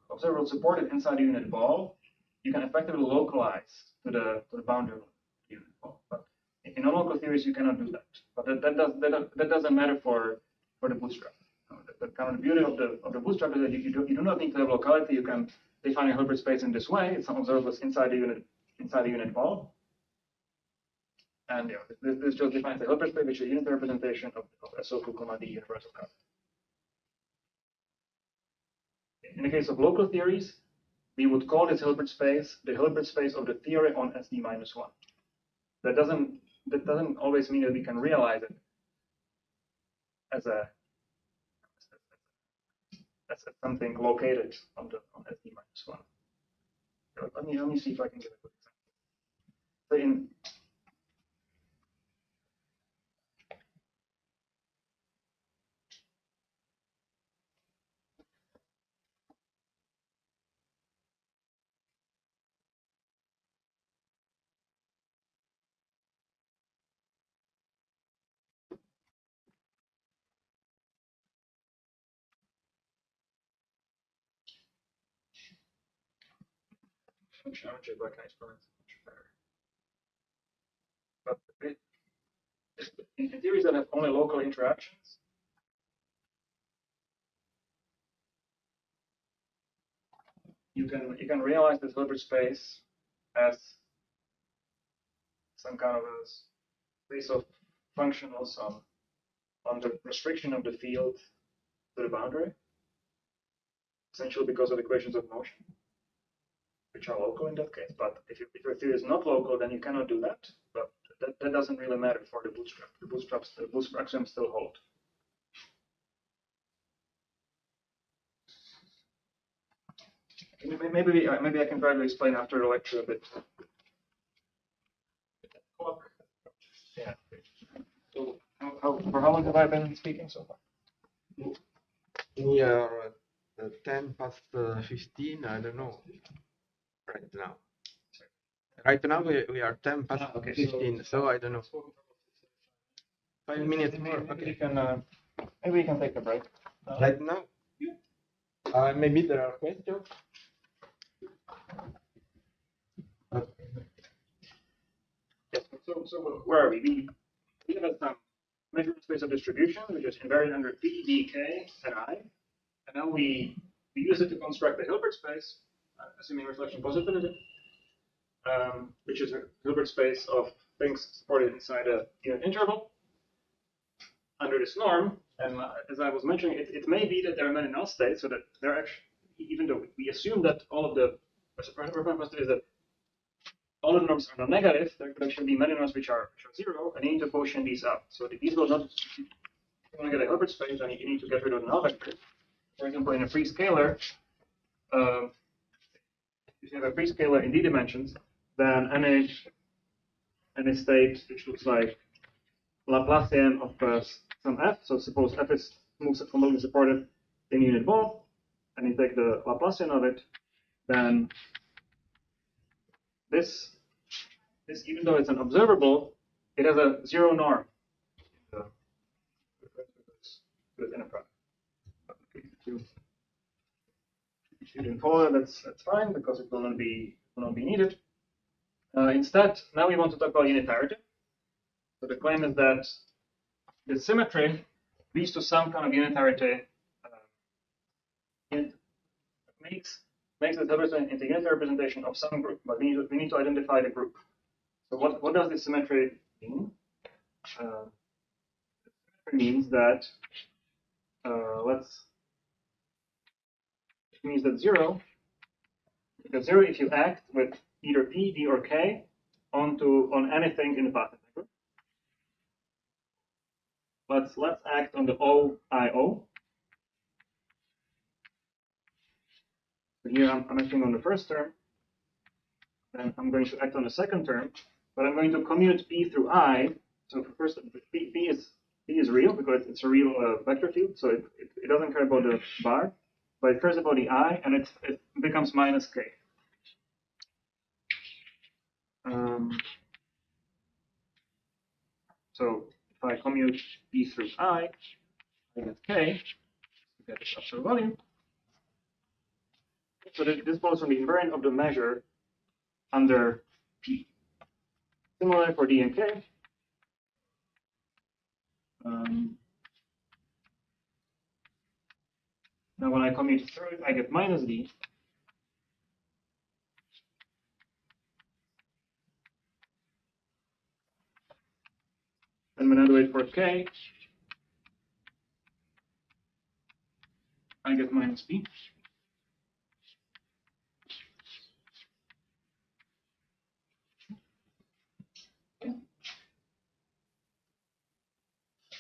observables supported inside the unit ball, you can effectively localize to the boundary of the unit ball. But in non-local theories, you cannot do that. But that doesn't matter for the bootstrap. The kind of the beauty of the bootstrap is that you do not need to have locality. You can define a Hilbert space in this way. It's some observables inside the unit ball. And this just defines the Hilbert space, which is a unit representation of SO2, D universal cup. In the case of local theories, we would call this Hilbert space the Hilbert space of the theory on SD-1. That doesn't always mean that we can realize it as something located on SD-1. So let me see if I can get a good example. So geometry black ice burns much better. But in theories that have only local interactions, you can realize this Hilbert space as some kind of a space of functionals on the restriction of the field to the boundary, essentially because of equations of motion, which are local in that case. But if your theory is not local, then you cannot do that. But that doesn't really matter for the bootstrap. The bootstrap axioms still hold. Maybe I can try to explain after the lecture a bit. Yeah. So for how long have I been speaking so far? We are 10 past 15, I don't know, right now. Right now we are 10 past Okay, 15, so I don't know. 5 minutes more, Maybe okay. maybe we can take a break. Right now? Maybe there are questions? Yes, so where are we? We have some measurement space of distribution, which is invariant under P, D, K, and I. And now we use it to construct the Hilbert space, assuming reflection positivity, which is a Hilbert space of things supported inside a unit interval under this norm. And as I was mentioning, it may be that there are many null states, so that there are actually, even though we assume that all of the is that all of the norms are non-negative, there could actually be many norms which are zero, and you need to quotient these out. So these will not. If you want to get a Hilbert space, then you need to get rid of the null vector. For example, in a free scalar, if you have a free scalar in d dimensions, then any state which looks like Laplacian of some f. So suppose f is completely supported in unit ball, and you take the Laplacian of it, then this even though it's an observable, it has a zero norm. In a product. If you didn't follow, that's fine because it will not be needed. Instead, now we want to talk about unitarity. So the claim is that the symmetry leads to some kind of unitarity. It makes the Hilbert into unitary representation of some group, but we need to identify the group. So what does this symmetry mean? It means that it means that zero, because zero if you act with either P, D, or K on anything in the path integral. Let's act on the OIO. So here I'm acting on the first term, then I'm going to act on the second term, but I'm going to commute P through I. So for first, P is real because it's a real vector field, so it doesn't care about the bar, but it cares about the I, and it becomes minus K. So if I commute P through I get K, you get this absolute volume. So this follows from the invariant of the measure under P. Similarly for D and K. Now when I commute through it, I get minus D. And when I do it for K, I get minus B.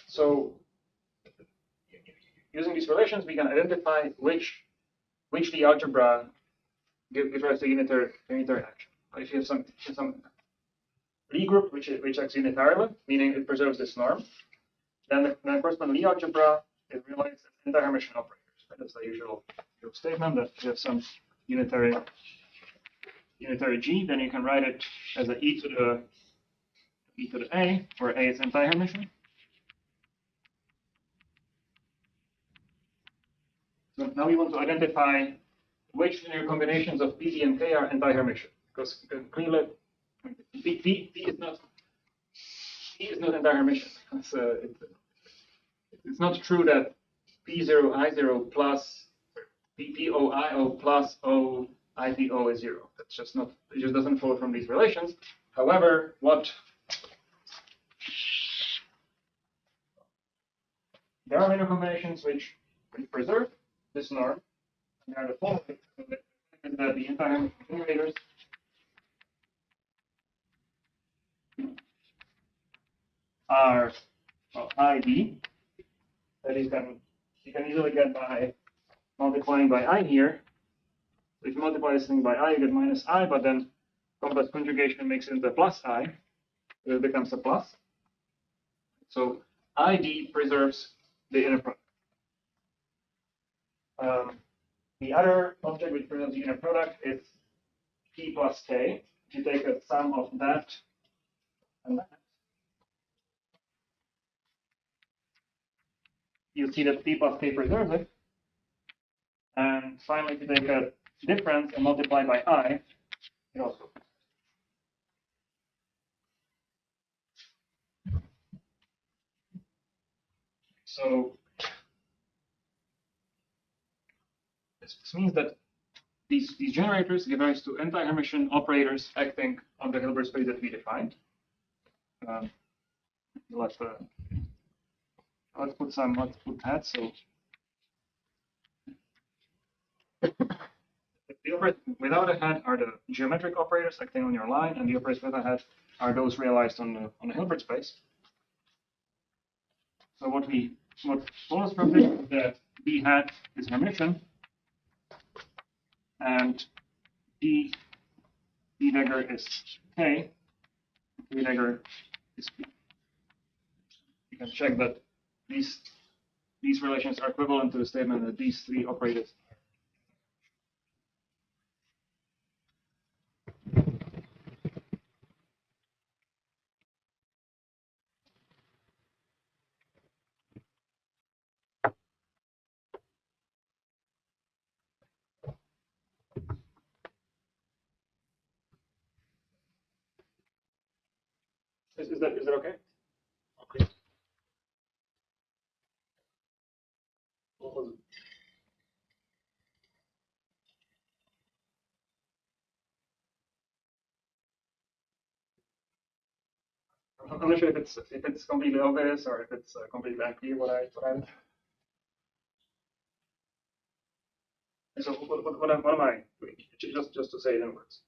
So using these relations, we can identify which the algebra gives rise to unitary action. If you have some Lie group which acts unitarily, meaning it preserves this norm, then the corresponding Lie algebra is realized as anti-Hermitian operators. That's the usual statement that you have some unitary G, then you can write it as a e to the a, where a is anti-Hermitian. So now we want to identify which linear combinations of P, D, and K are anti-Hermitian, because clearly P is not anti-Hermitian. It's not true that P0 I0 plus PO IO plus O IPO is 0. That's just not. It just doesn't follow from these relations. However, there are linear combinations which preserve this norm. And they are the following: that the anti-Hermitian generators are ID. That is, you can easily get by multiplying by I here. If you multiply this thing by I, you get minus I, but then complex conjugation makes it into plus I. So it becomes a plus. So ID preserves the inner product. The other object which preserves the inner product is P plus K. If you take a sum of that and that, you see that P plus K preserves it. And finally, if you take a difference and multiply by I, it also. So this means that these generators give rise to anti-Hermitian operators acting on the Hilbert space that we defined. Let's put that. So the operators without a head are the geometric operators acting on your line, and the operators with a head are those realized on the Hilbert space. So what follows from this is that B hat is Hermitian, and D dagger is K, D dagger is P. You can check that these relations are equivalent to the statement that these three operators. Is that okay? Okay. I'm not sure if it's completely obvious or if it's completely unclear what I. So what am I doing? Just to say it in words.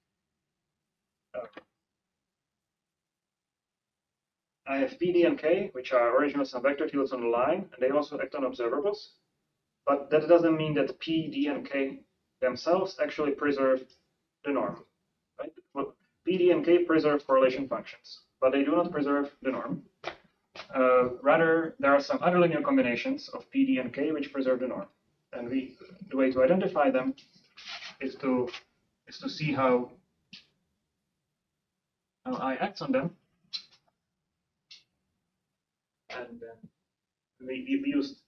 I have P, D, and K, which are original sum vector fields on the line, and they also act on observables. But that doesn't mean that P, D, and K themselves actually preserve the norm. Right? Well, P, D, and K preserve correlation functions, but they do not preserve the norm. Rather, there are some other linear combinations of P, D, and K which preserve the norm. And the way to identify them is to see how I acts on them. And we used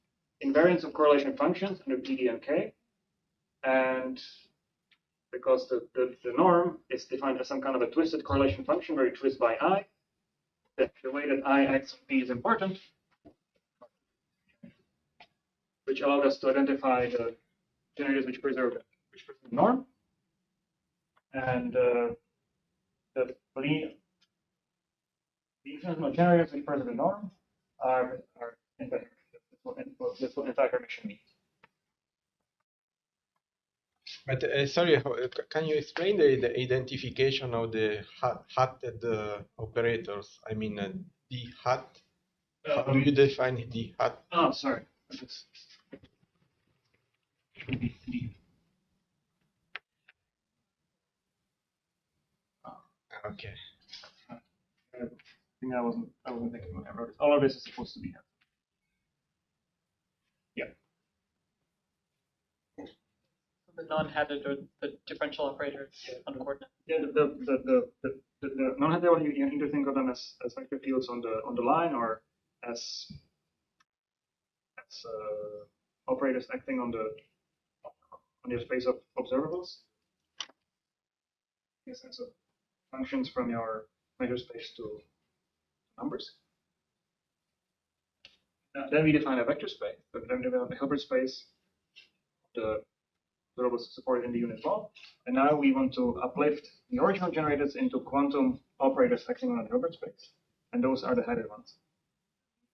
invariance of correlation functions under P, D, and K. And because the norm is defined as some kind of a twisted correlation function where you twist by I. The way that I acts on P is important, which allowed us to identify the generators which preserve the norm. And the infinitesimal generators which preserve the norm are in fact, that's what in fact our mission means. But sorry, can you explain the identification of the hatted operators? I mean, d hat. How do you define d hat? Oh, sorry. Okay. I think I wasn't thinking when I wrote it. All of this is supposed to be here. The non-hatted or the differential operators on coordinate. Yeah, the non-hatted one, you either think of them as vector fields on the line or as operators acting on your space of observables. In the sense of functions from your measure space to numbers. Then we define a vector space. So then we define the Hilbert space, the observables supported in the unit ball. And now we want to uplift the original generators into quantum operators acting on a Hilbert space. And those are the headed ones.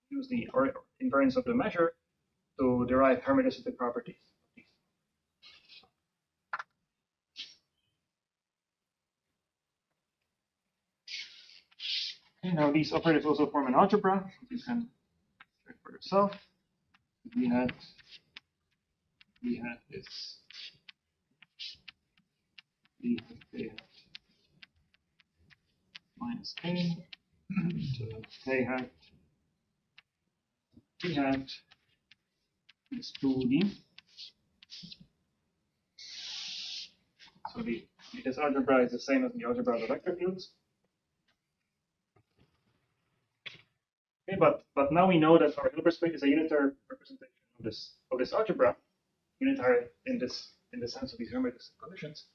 Use the invariance of the measure to derive hermeticity properties. Okay, now these operators also form an algebra. You can check for yourself. We had this. We had minus k to k hat. P hat is 2d. So this algebra is the same as the algebra of the vector fields. Okay, but now we know that our Hilbert space is a unitary representation of this algebra, unitary in the sense of these hermetic conditions.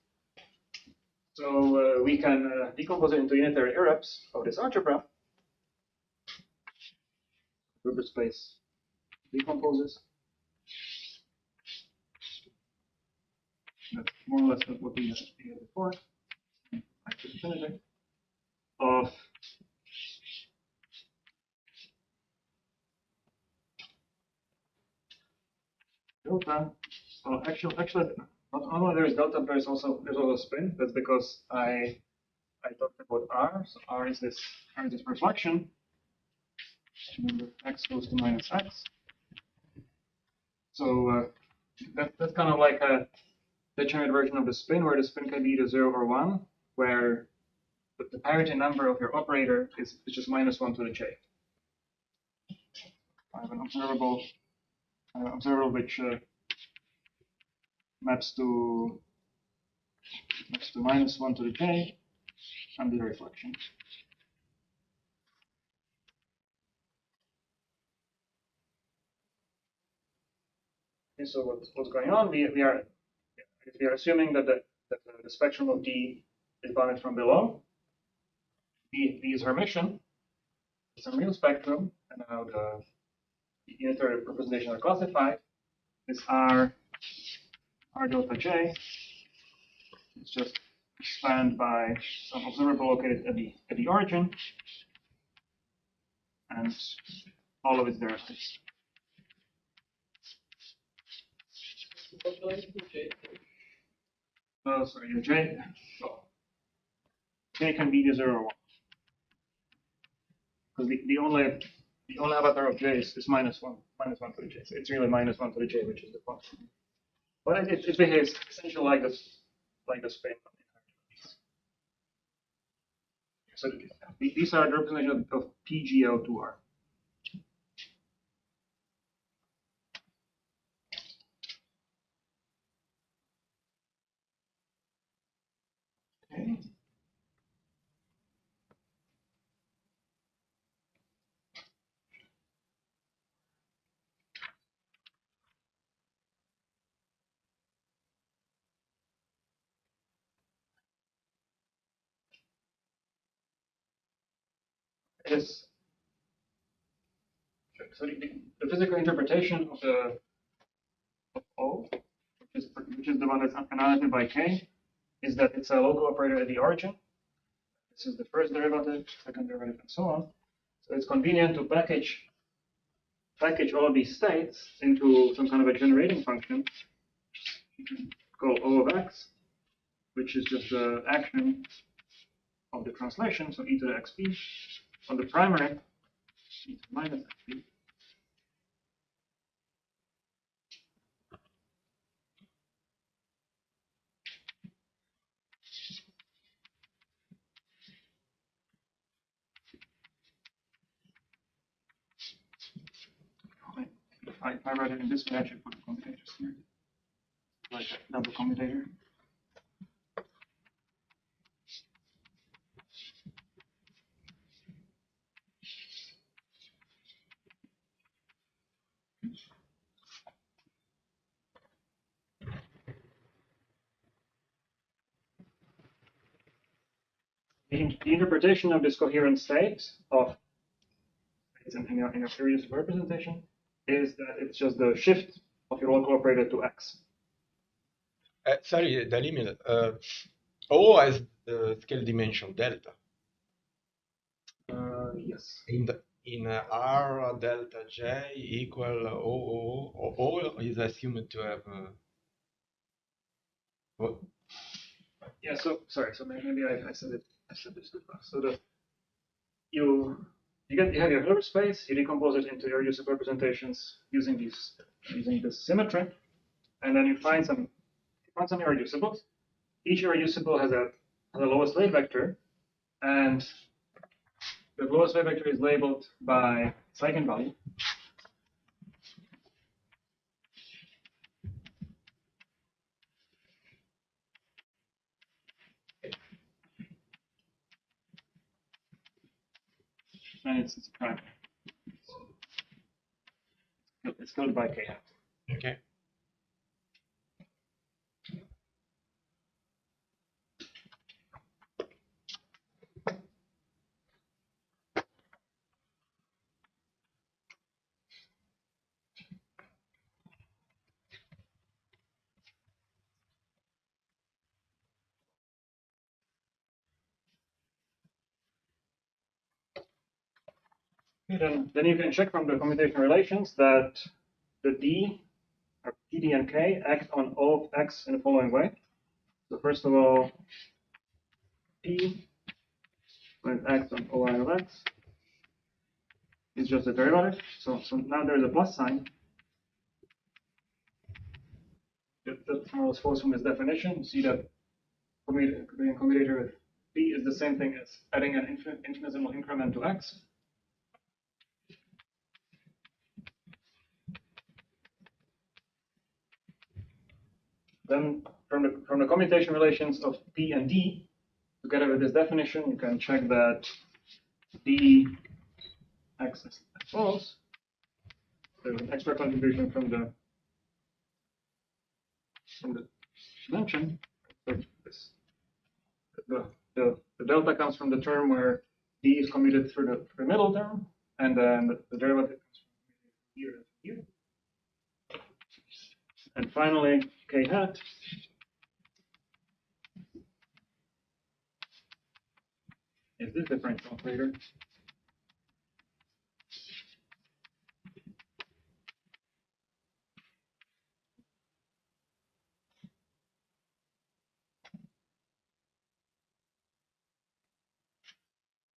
So we can decompose it into unitary irreps of this algebra. Hilbert space decomposes. That's more or less what we had before. Infinity of delta. Well, actually, not only there is delta, there's also spin. That's because I talked about R. So R is this reflection. Remember, x goes to minus x. So that's kind of like a degenerate version of the spin, where the spin can be either 0 or 1, where the parity number of your operator is just minus 1 to the j. I have an observable which maps to minus 1 to the j and the reflection. Okay, so what's going on? We are assuming that the spectrum of D is bounded from below. D is Hermitian. It's a real spectrum, and now the unitary representations are classified. This R delta J is just spanned by some observable located at the origin, and all of its derivatives. Oh, sorry, the J. Oh. J can be the 0 or 1. Because the only avatar of J is minus 1 to the J. So it's really minus 1 to the J, which is the function. But it behaves essentially like the spin. So these are the representation of PGL2R. Okay. is so the physical interpretation of the of O, which is the one that's annihilated by K, is that it's a local operator at the origin. This is the first derivative, second derivative, and so on. So it's convenient to package all of these states into some kind of a generating function called O of x, which is just the action of the translation, so e to the xp, on the primary, e to the minus xp. If I write it in this way, I should put the commutators here, like a double commutator. The interpretation of this coherent state of in a series of representation is that it's just the shift of your local operator to x. Sorry, Dalimil. O has the scale dimension delta. Yes. In R delta J equal O is assumed to have what? Yeah. So sorry. So maybe I said it. I said this too fast. So you have your Hilbert space. You decompose it into irreducible representations using this symmetry, and then you find some irreducibles. Each irreducible has a lowest wave vector, and the lowest wave vector is labeled by its eigenvalue. And it's prime. It's called by k hat. Okay. Then you can check from the commutation relations that the D, or PD and K, act on O of x in the following way. So first of all, P, when it acts on OI of x, is just a derivative. So now there's a plus sign. That follows from this definition. You see that commutator with P is the same thing as adding an infinitesimal increment to x. Then from the commutation relations of P and D, together with this definition, you can check that D x is as follows. There's an extra contribution from the dimension. So the delta comes from the term where D is commuted through the middle term, and then the derivative comes from here to here. And finally, k hat is this differential operator.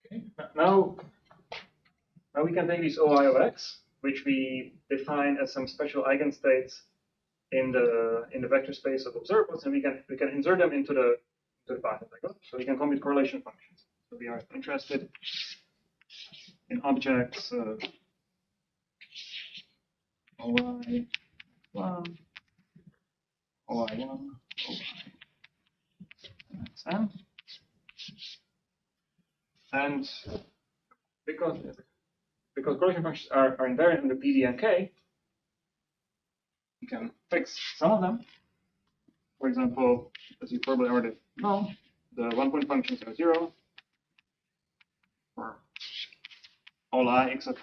Okay. Now we can take this OI of x, which we define as some special eigenstates in the vector space of observables, and we can insert them into the path. So we can compute correlation functions. So we are interested in objects OI1, OI1, OI, and because correlation functions are invariant in the PD and K, you can fix some of them. For example, as you probably already know, the 1-point functions are 0 for all I except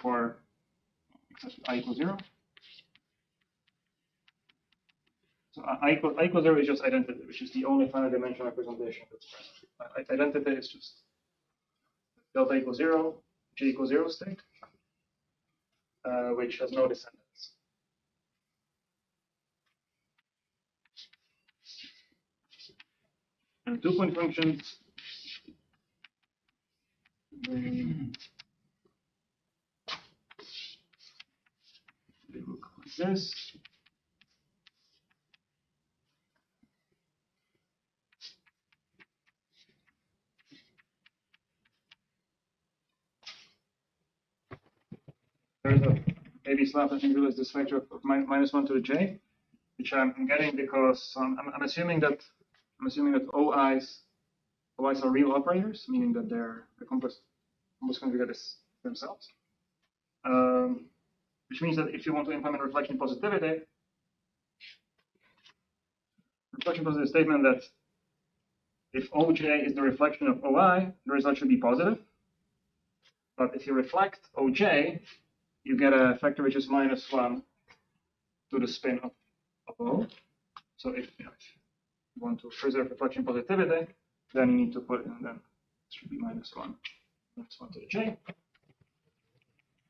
I equals 0. So I equals 0 is just identity, which is the only finite dimensional representation that's present. Identity is just delta equals 0, j equals 0 state, which has no descendants. And 2-point functions, they look like this. There's a maybe slap I think is this factor of minus 1 to the j, which I'm getting because I'm assuming that OIs are real operators, meaning that they're the complex conjugates themselves. Which means that if you want to implement reflection positivity statement that if OJ is the reflection of OI, the result should be positive. But if you reflect OJ, you get a factor which is minus 1 to the spin of O. So if you want to preserve reflection positivity, then you need to put in, then it should be minus 1 to the J.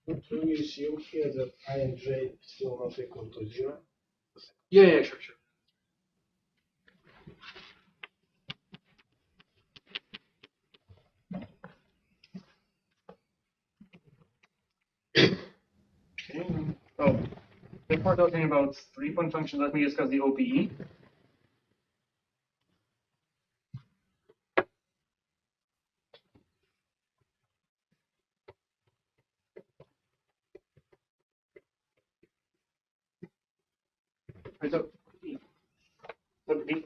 Do we assume here that I and j still not equal to 0? Yeah, sure. Okay. Oh, before talking about 3-point functions, let me discuss the OPE. So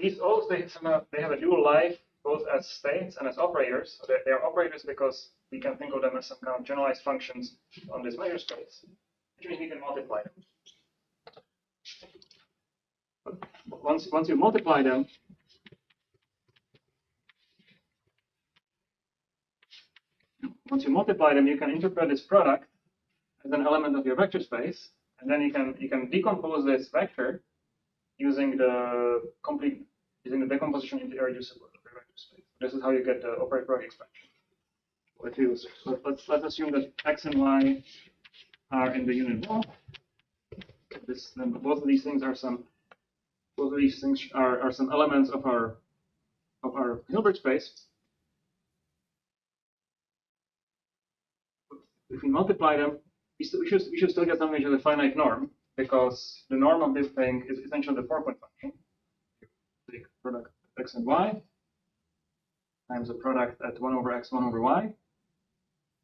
these all states they have a dual life both as states and as operators. So they are operators because we can think of them as some kind of generalized functions on this measure space, which means we can multiply them. But once you multiply them, you can interpret this product as an element of your vector space, and then you can decompose this vector using the decomposition into irreducible vector space. This is how you get the operator product expansion. Let's assume that x and y are in the unit wall. Then both of these things are some elements of our Hilbert space. If we multiply them, we should still get something which is a finite norm, because the norm of this thing is essentially the 4-point function. Take product x and y times the product at 1 over x, 1 over y.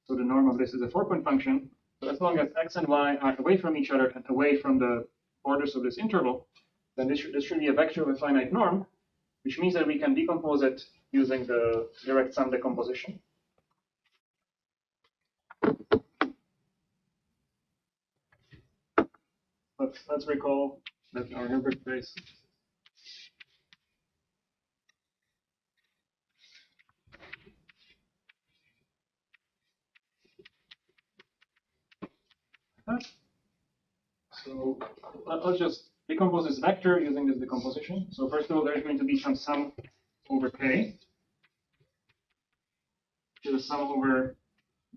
So the norm of this is a 4-point function. So as long as x and y are away from each other and away from the borders of this interval, then this should be a vector of a finite norm, which means that we can decompose it using the direct sum decomposition. Let's recall that our Hilbert space so let's just decompose this vector using this decomposition. So first of all, there's going to be some sum over k, which is a sum over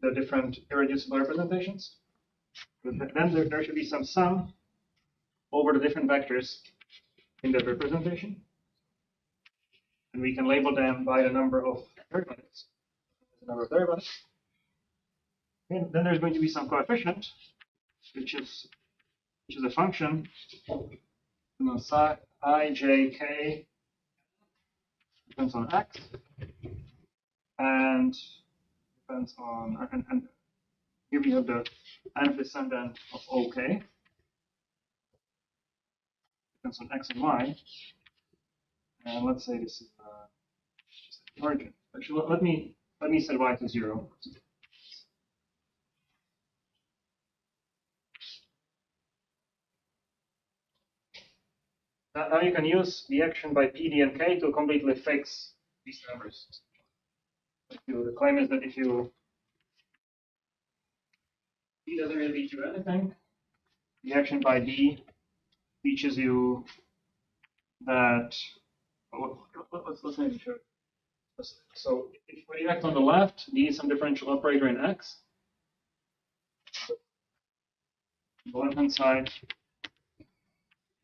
the different irreducible representations. But then there should be some sum over the different vectors in that representation. And we can label them by the number of derivatives. And then there's going to be some coefficient, which is a function, psi I, j, k depends on x, and depends on, and here we have the nth descendant of OK, depends on x and y, and let's say this is the origin. Actually, let me set y to 0. Now you can use the action by P, D, and K to completely fix these numbers. The claim is that if you D doesn't really teach you anything. The action by D teaches you that. Let's maybe show. So if when you act on the left, D is some differential operator in X. On the left-hand side,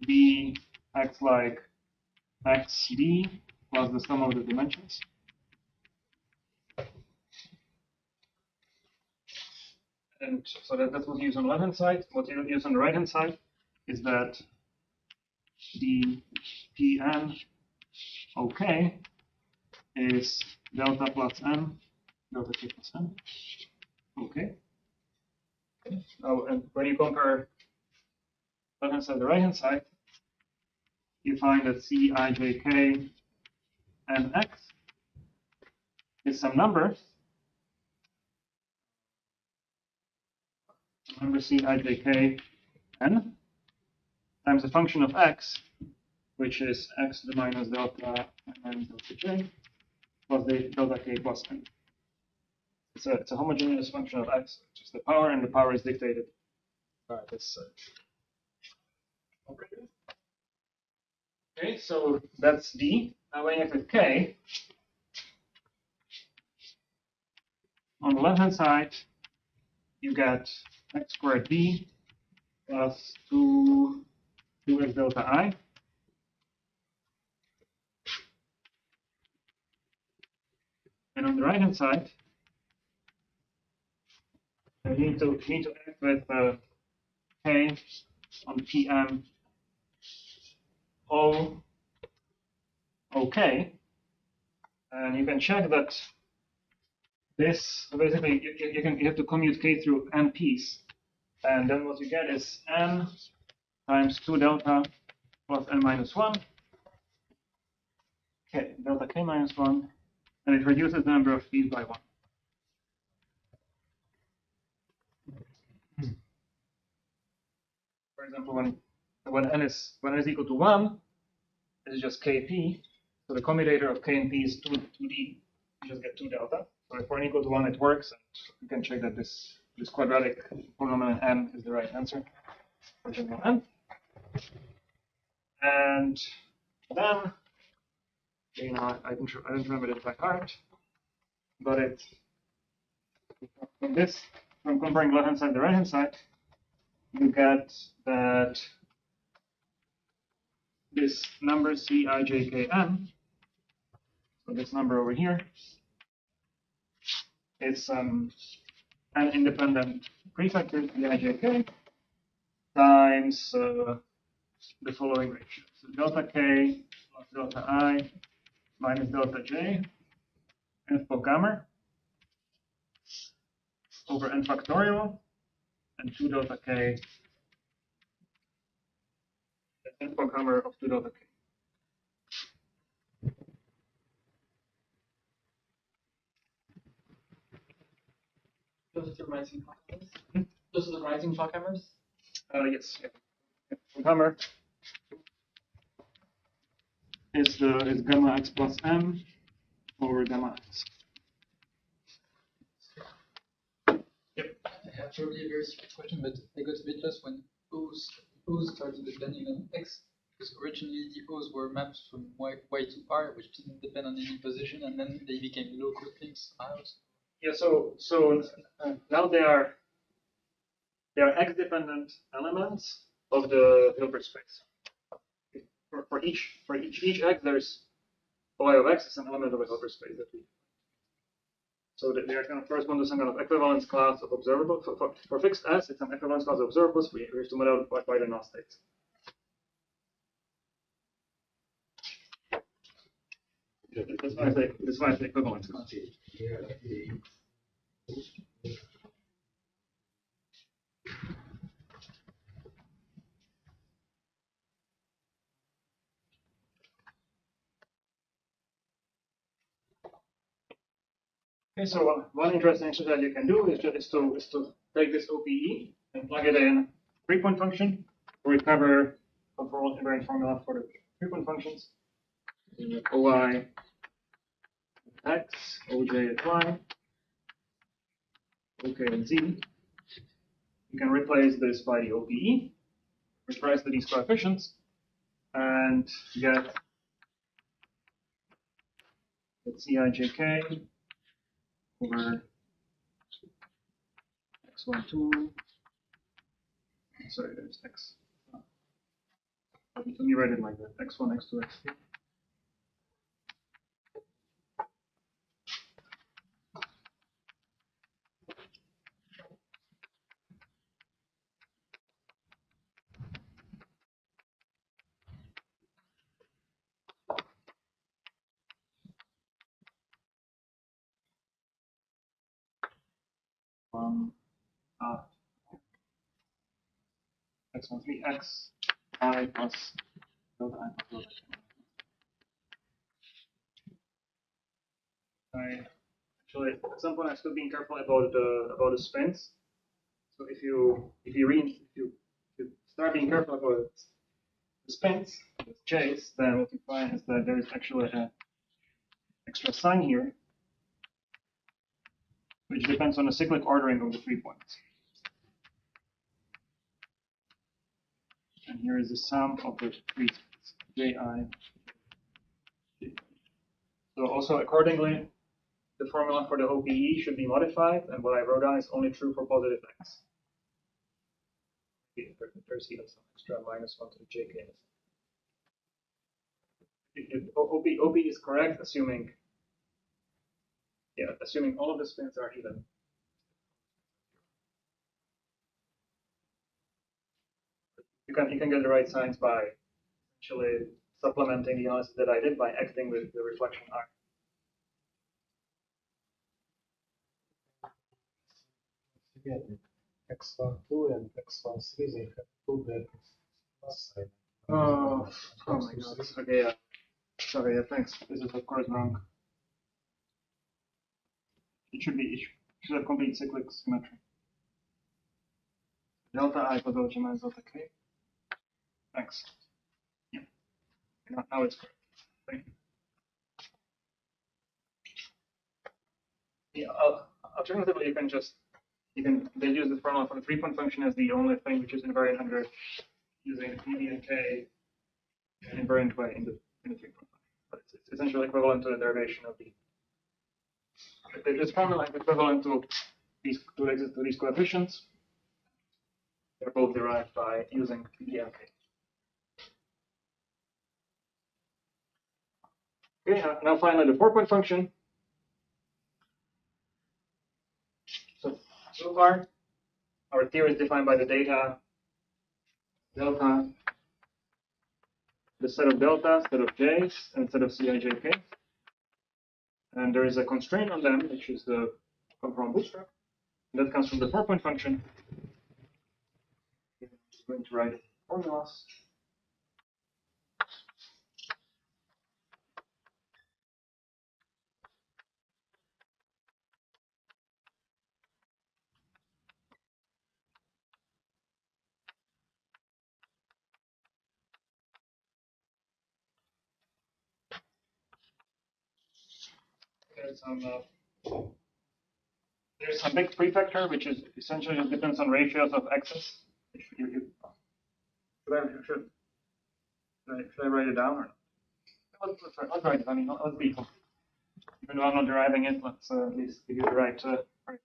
D acts like XD plus the sum of the dimensions. And so that's what you use on the left-hand side. What you use on the right-hand side is that the Pn OK is delta plus n, delta k plus n. OK. Now, and when you compare left-hand side to the right-hand side, you find that C, I, J, K, and X is some number. Number C, I, J, K, n times a function of X, which is X to the minus delta minus delta J plus the delta K plus n. It's a homogeneous function of X, which is the power, and the power is dictated by this. Okay, so that's D. Now when you have K, on the left-hand side, you get X squared D plus 2x delta I. And on the right-hand side, you need to act with K on Pm O OK, and you can check that this basically you have to commute K through n p's, and then what you get is n times 2 delta plus n minus 1, K delta K minus 1, and it reduces the number of p's by 1. For example, when n is equal to 1, it's just Kp. So the commutator of K and P is 2d. You just get 2 delta. So if 1 equal to 1, it works. And you can check that this quadratic polynomial n is the right answer for general n. And then, I don't remember it by heart, but from comparing left-hand side to the right-hand side, you get that this numberCijkn, so this number over here, is an independent prefactor Bij times the following ratio. So delta K plus delta I minus delta J n gamma over n factorial and 2 delta K n gamma of 2 delta K. Those are the rising clock hammers? Those are the rising clock hammers? Yes. Hammer is gamma x plus m over gamma x. Yep. I have probably a very stupid question, but I got a bit lost when O's started depending on X, because originally the O's were mapped from Y to R, which didn't depend on any position, and then they became local things. Yeah. So now they are x-dependent elements of the Hilbert space. For each x, there's y of x is an element of a Hilbert space that we. So they are kind of correspond to some kind of equivalence class of observables. For fixed S, it's an equivalence class of observables. We have to model by the null states. That's why it's the equivalence class. Okay, so one interesting exercise you can do is to take this OPE and plug it in three-point function to recover control invariant formula for the three-point functions. OI at x, OJ at y, OK at z. you can replace this by the OPE, replace these coefficients, and get the Cijk over x12. Sorry, there's x. Let me write it like that: x1, x2, x3. X13 x I plus delta I plus delta I actually at some point I still being careful about the spins. So if you start being careful about the spins, the j's, then what you find is that there is actually an extra sign here, which depends on the cyclic ordering of the 3 points. And here is the sum of the 3 spins, ji. So also accordingly, the formula for the OPE should be modified, and what I wrote down is only true for positive x. There's even some extra -1 to the jk. OP is correct, assuming all of the spins are even. You can get the right signs by actually supplementing the analysis that I did by acting with the reflection arc. Again, x12 and x13, they have two values plus sign. Oh my god. Okay, yeah. Sorry, yeah, thanks. This is of course wrong. It should have complete cyclic symmetry. Delta I plus delta minus delta k. Thanks. Yeah. Now it's correct. Thank you. Yeah, alternatively, you can use the formula for the 3-point function as the only thing which is invariant under using PD and K in an invariant way in the 3-point function. But it's essentially equivalent to the derivation of this formula is equivalent to these coefficients. They're both derived by using PD and K. Okay, now finally the 4-point function. So far, our theory is defined by the data delta, the set of deltas, set of j's, and set of Cijk. And there is a constraint on them, which is the come from Boostrap. And that comes from the 4-point function. I'm just going to write formulas. There's some big prefactor, which is essentially just depends on ratios of x's. Should I write it down or not? Let's write it. I mean, let's be even though I'm not deriving it, let's at least give you the right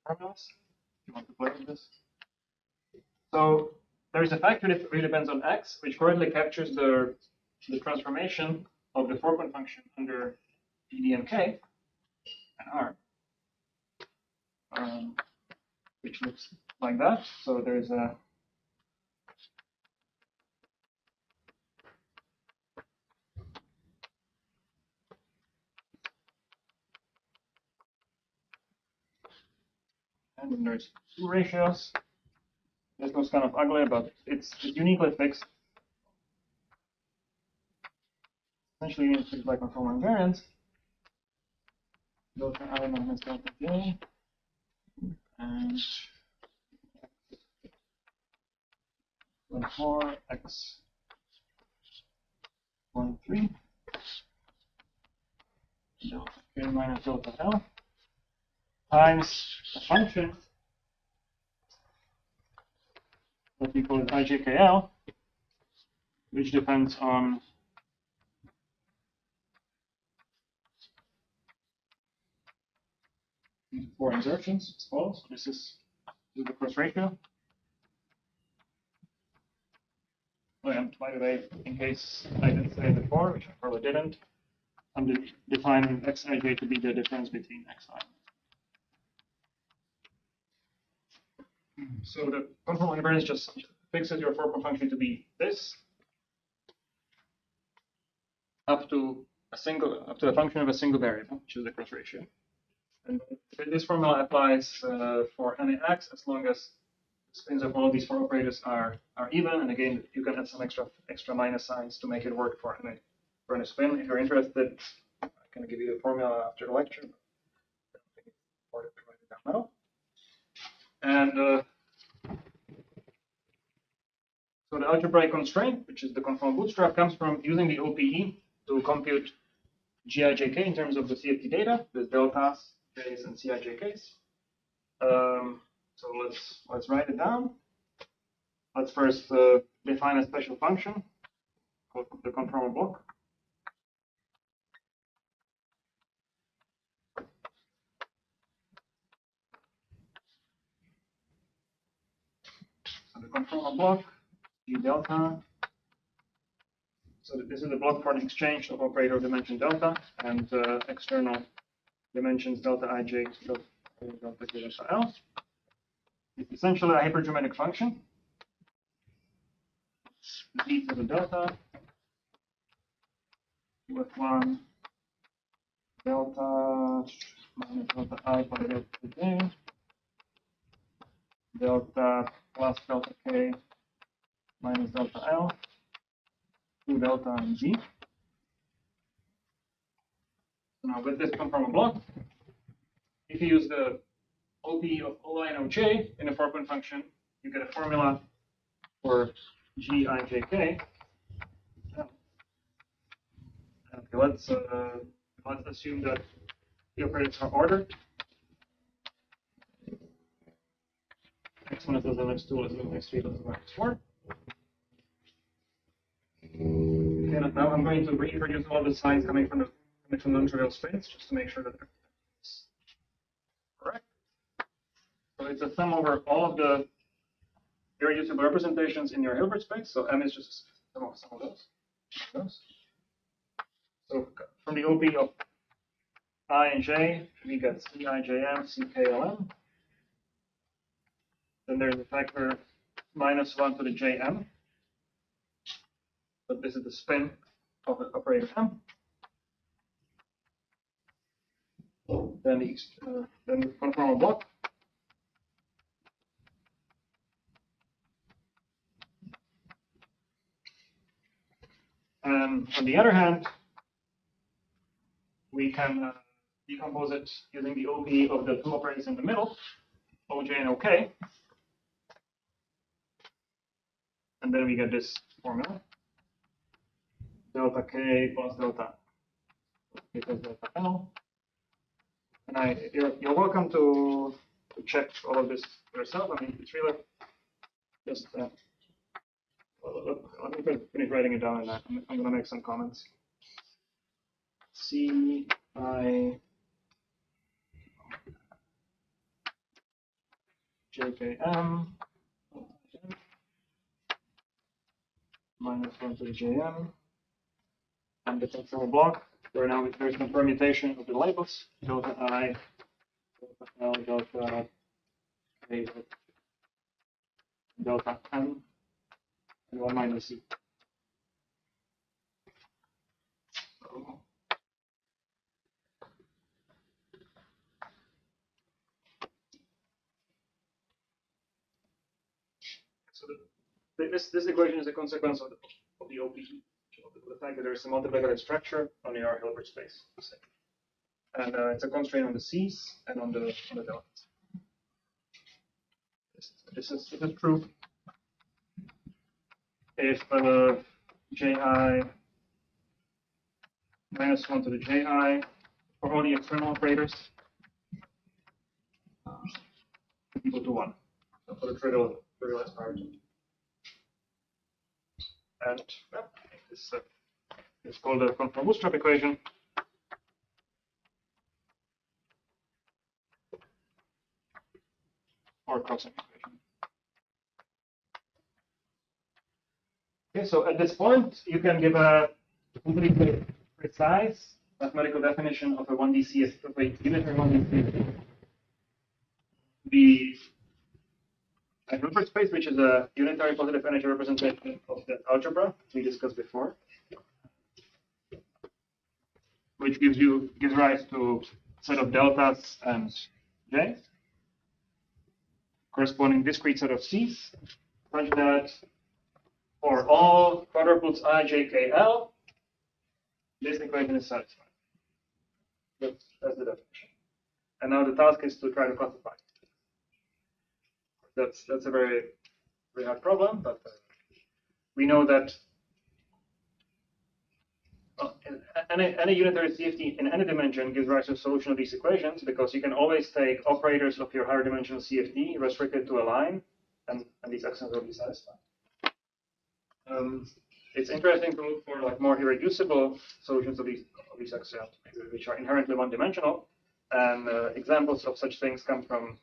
formulas. If you want to play with this. So there is a factor that really depends on x, which correctly captures the transformation of the 4-point function under PD and K and R. Which looks like that. So there's a and then there's 2 ratios. This looks kind of ugly, but it's uniquely fixed. Essentially, uniquely fixed by conformal invariance. Delta I minus delta J and 4 x 13 delta K minus delta L times a function what we call IJKL, which depends on four insertions as follows. This is the cross ratio. Oh, and by the way, in case I didn't say it before, which I probably didn't, I'm defining xij to be the difference between xi. So the conformal invariance just fixes your four-point function to be this up to the function of a single variable, which is the cross ratio. And this formula applies for any x as long as the spins of all these four operators are even. And again, you can add some extra minus signs to make it work for any spin. If you're interested, I can give you the formula after the lecture. But I don't think it's important to write it down now. And so the algebraic constraint, which is the conformal bootstrap, comes from using the OPE to compute GIJK in terms of the CFT data with deltas, j's, and CIJKs. So let's write it down. Let's first define a special function called the conformal block. So the conformal block, G delta. So this is the block for an exchange of operator of dimension delta and external dimensions delta ij, delta k, delta l. It's essentially a hypergeometric function. Z to the delta with 1 delta minus delta I by delta j, delta plus delta k minus delta l, 2 delta and z. Now with this conformal block, if you use the OPE of OI and OJ in a four-point function, you get a formula for GIJK. Okay, let's assume that the operators are ordered. X1 is less than x2, less than x3, less than x4. Okay, now I'm going to reintroduce all the signs coming from the non-trivial space just to make sure that they're correct. So it's a sum over all of the irreducible representations in your Hilbert space. So M is just some of those. So from the OP of I and J, we get CIJM, CKLM. Then there's a factor -1 to the JM. But this is the spin of the operator M. Then the conformal block. And on the other hand, we can decompose it using the OP of the two operators in the middle, OJ and OK. And then we get this formula. Delta K plus delta K plus delta L. And you're welcome to check all of this yourself. I mean, it's really just, let me finish writing it down and I'm going to make some comments. C, I, J, K, M, -1 to the JM, and the conformal block, where now there's some permutation of the labels, delta I, delta L, delta K, delta M, and 1 minus C. So this equation is a consequence of the OP, the fact that there is a multiplicative structure on your Hilbert space. And it's a constraint on the C's and on the deltas. This is true if Ji -1 to the Ji for all the external operators equal to 1. So for the trivial part. And this is called the conformal bootstrap equation. Or crossing equation. Okay, so at this point, you can give a completely precise mathematical definition of a 1D CFT, of a unitary 1D CFT. The Hilbert space, which is a unitary positive energy representation of the algebra we discussed before, which gives rise to a set of deltas and j, corresponding discrete set of c's, such that for all quadruples I, j, k, l, this equation is satisfied. That's the definition. And now the task is to try to classify. That's a very hard problem, but we know that any unitary CFT in any dimension gives rise to a solution of these equations, because you can always take operators of your higher dimensional CFT restricted to a line, and these axioms will be satisfied. It's interesting to look for like more irreducible solutions of these axioms, which are inherently one-dimensional. And examples of such things come from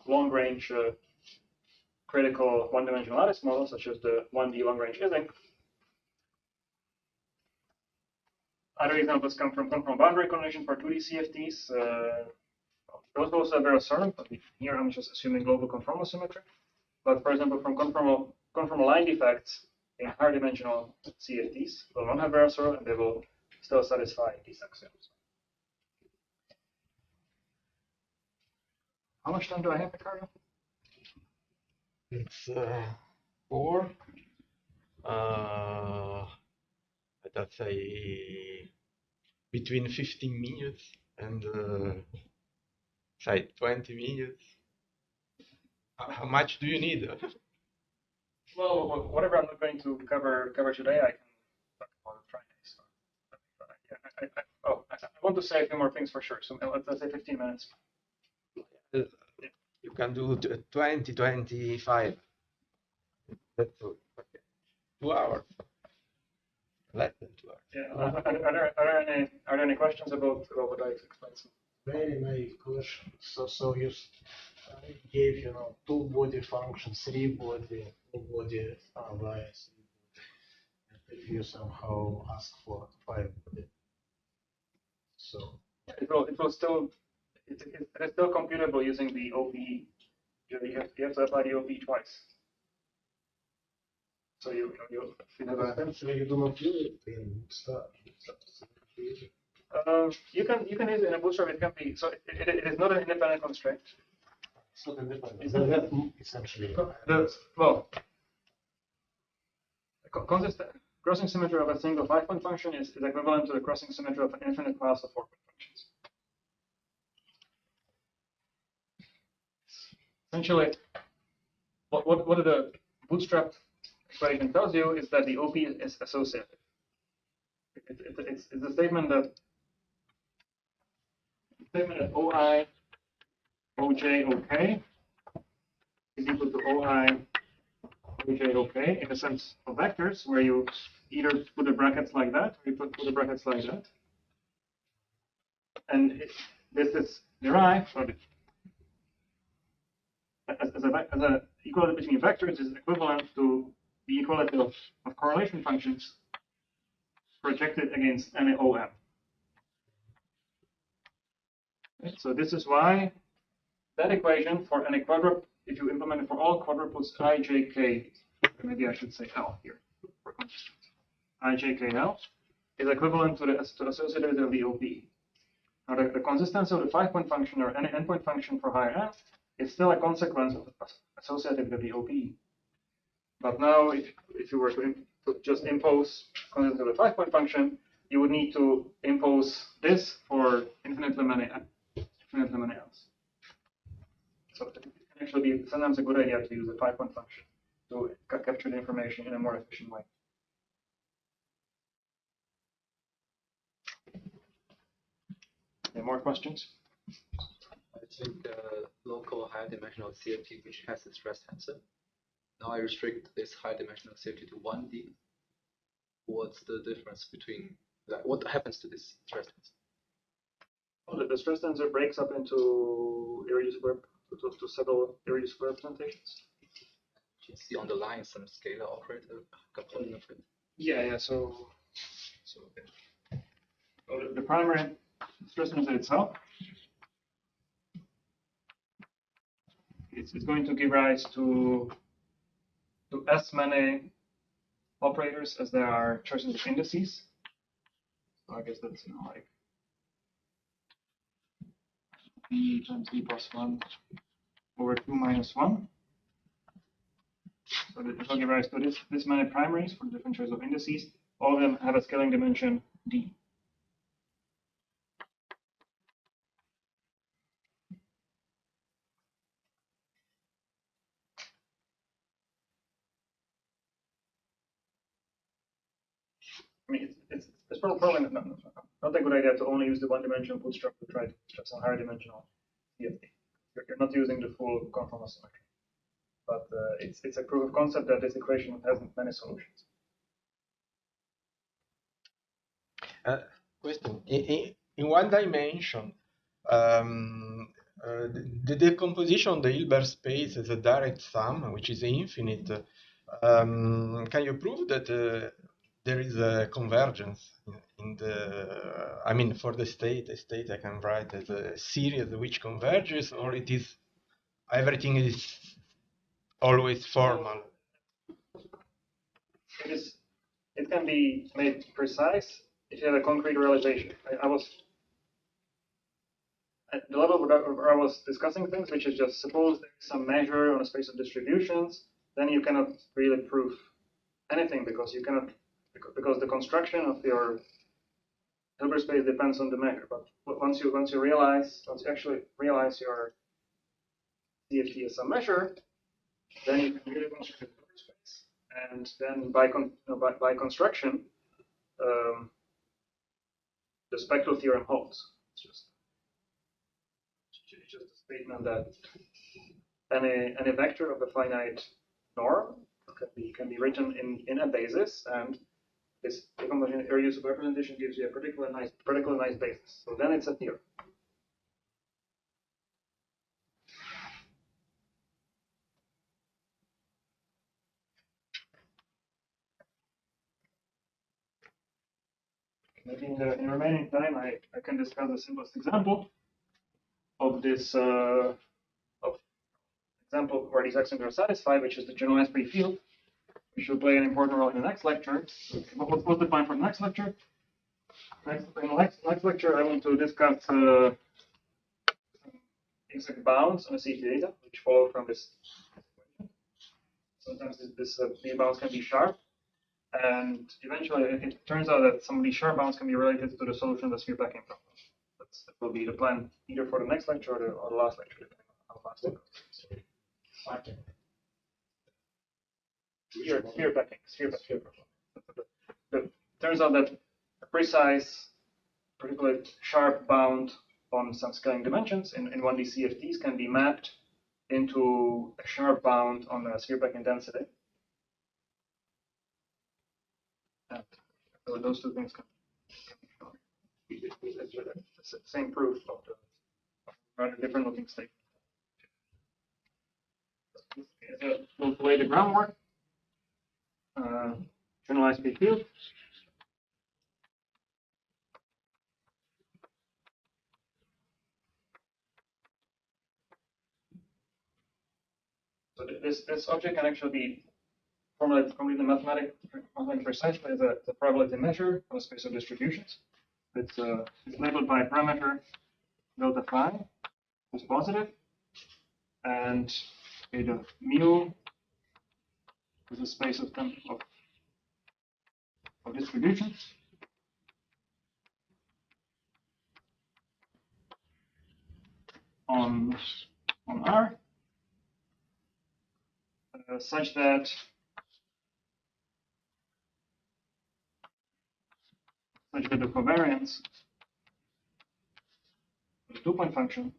long-range critical one-dimensional lattice models, such as the 1D long-range Ising. Other examples come from boundary condition for 2D CFTs. Those also have various terms, but here I'm just assuming global conformal symmetry. But for example, from conformal line defects in higher dimensional CFTs will not have Versor, and they will still satisfy these axioms. How much time do I have, Ricardo? It's 4. Let's say between 15 minutes and say 20 minutes. How much do you need? Well, whatever I'm not going to cover today, I can talk about it Friday. So, I want to say a few more things for sure. So let's say 15 minutes. You can do 20, 25. That's okay. 2 hours. Less than 2 hours. Yeah. Are there any questions about what I explained? Very naive question. So you gave, two body function, 3 body, 4 body, via 3 body. And if you somehow ask for 5 body. So it is still computable using the OP. You have to apply the OP twice. So you have a. actually you do not use it in Star. You can use it in a bootstrap. It can be so. It is not an independent constraint. It's not independent. That essentially. Consistent crossing symmetry of a single 5-point function is equivalent to the crossing symmetry of an infinite class of 4-point functions. Essentially, what the bootstrap equation tells you is that the OP is associative. It's a statement that OI, OJ, OK is equal to OI, OJ, OK in the sense of vectors, where you either put the brackets like that, or you put the brackets like that. And this is derived, as a equality between vectors is equivalent to the equality of correlation functions projected against any OM. Okay, so this is why that equation for any quadruple, if you implement it for all quadruples I, J, K, maybe I should say L here for consistency, I, J, K, L, is equivalent to the associativity of the OP. Now the consistency of the 5-point function or any n-point function for higher n is still a consequence of the associativity of the OP. But now, if you were to just impose consistency of the 5-point function, you would need to impose this for infinitely many else. So it can actually be sometimes a good idea to use a 5-point function to capture the information in a more efficient way. Any more questions? I think local higher dimensional CFT which has a stress tensor. now I restrict this high dimensional safety to 1D. What's the difference between that? What happens to this stress tensor? Well, the stress tensor breaks up into irreducible to several irreducible representations. You see on the line some scalar operator component of it. Yeah. So the primary stress tensor itself it's going to give rise to as many operators as there are choices of indices. So I guess that's like b times b plus 1 over 2 minus 1. So this will give rise to this many primaries for the different choices of indices. All of them have a scaling dimension d. I mean, it's probably not a good idea to only use the one-dimensional bootstrap to try to stress on higher dimensional CFD. You're not using the full conformal symmetry. But it's a proof of concept that this equation has many solutions. Question. In one dimension, the decomposition of the Hilbert space is a direct sum, which is infinite. Can you prove that there is a convergence in the, I mean, for the state, a state I can write as a series which converges, or it is, everything is always formal? It can be made precise if you have a concrete realization. I was at the level where I was discussing things, which is just suppose there's some measure on a space of distributions, then you cannot really prove anything because you cannot, because the construction of your Hilbert space depends on the measure. But once you actually realize your CFT as a measure, then you can really construct a Hilbert space. And then by construction, the spectral theorem holds. It's just a statement that any vector of a finite norm can be written in a basis, and this decomposition irreducible representation gives you a particularly nice basis. So then it's a theorem. Maybe in the remaining time, I can discuss the simplest example of this example where these axioms are satisfied, which is the generalized free field, which will play an important role in the next lecture. What's the plan for the next lecture? In the next lecture, I want to discuss exact bounds on a CFT data, which follow from this. Sometimes these bounds can be sharp, and eventually it turns out that some of these sharp bounds can be related to the solution of the sphere backing problem. That will be the plan either for the next lecture or the last lecture, depending on how fast it goes. Sphere backing. It turns out that a precise, particularly sharp bound on some scaling dimensions in 1D CFTs can be mapped into a sharp bound on a sphere backing density. And so those two things can be shown. It's the same proof of the rather different looking state. We'll lay the groundwork. Generalized free field. So this object can actually be formulated completely mathematically precisely as a probability measure of a space of distributions. It's labeled by a parameter delta phi, is positive, and the mu is a space of distributions. On R, such that the covariance of the 2-point function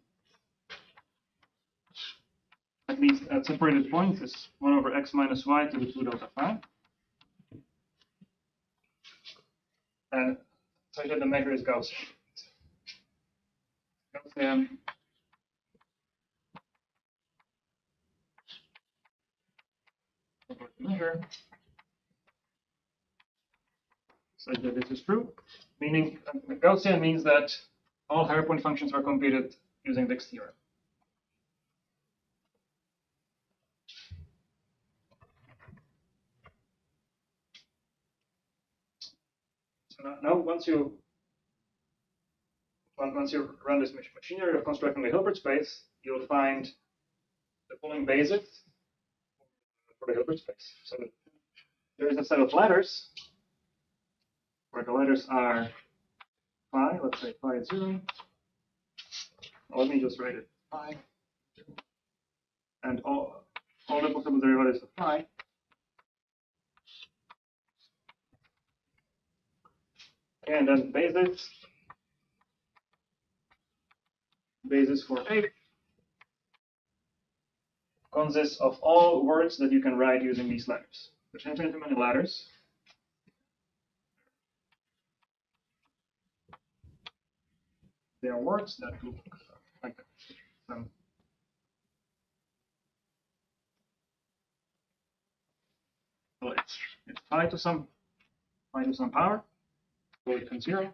these separated points is 1 over x minus y to the 2 delta phi. And such that the measure is Gaussian. Gaussian measure such that this is true, meaning Gaussian means that all higher point functions are computed using this theorem. So now once you run this machinery of constructing the Hilbert space, you'll find the following basis for the Hilbert space. So there is a set of letters where the letters are phi, let's say phi is 0. Let me just write it phi. And all the possible derivatives of phi. And then basis for A consists of all words that you can write using these letters. There's infinitely many letters. They are words that look like that. So it's phi to some power, so it can 0.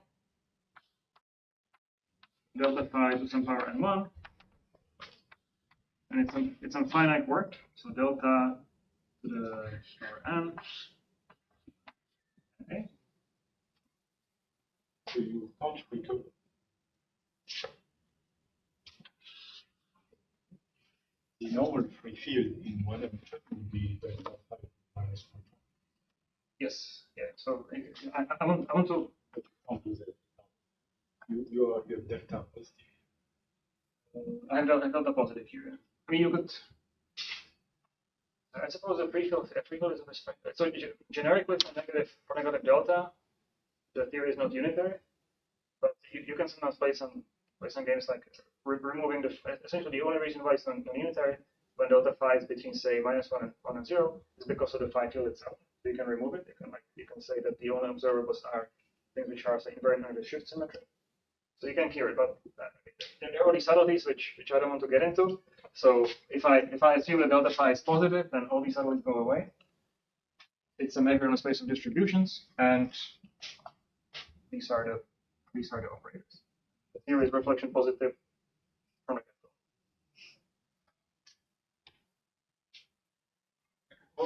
Delta phi to some power n1, and it's a finite word. So delta to the power n. Okay. So you can't recover. The normal free field in one of would be delta phi minus 1. Yes. Yeah. So I want to. Can't do that. You have delta positive. I have delta positive here. I mean, you could. I suppose a free field is a respect. So generically for negative delta, the theory is not unitary, but you can sometimes play some games like removing essentially the only reason why it's not unitary when delta phi is between say -1 and 0 is because of the phi field itself. So you can remove it. You can say that the only observables are things which are say invariant negative shift symmetry. So you can cure it, but there are these subtleties which I don't want to get into. So if I assume that delta phi is positive, then all these subtleties go away. It's a measure in a space of distributions, and these are the operators. The theory is reflection positive from the get-go.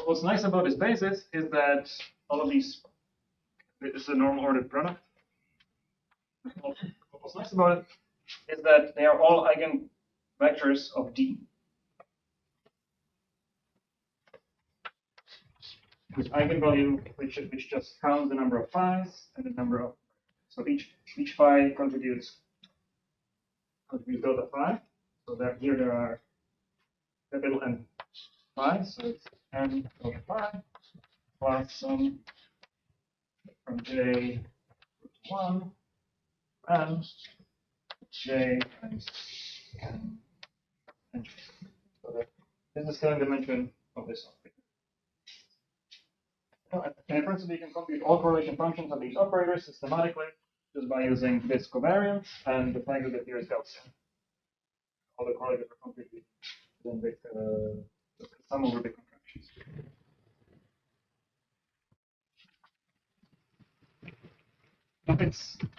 What's nice about this basis is that all of these is a normal ordered product. What's nice about it is that they are all eigenvectors of D. With eigenvalue, which just counts the number of phi's and the number of. So each phi contributes delta phi. So here there are capital N phi. So it's N delta phi plus some from J to 1 and J times N. So this is the scaling dimension of this operator. In principle, you can compute all correlation functions of these operators systematically just by using this covariance and the fact that here is Gaussian. All the correlators are computed within big sum over big contractions.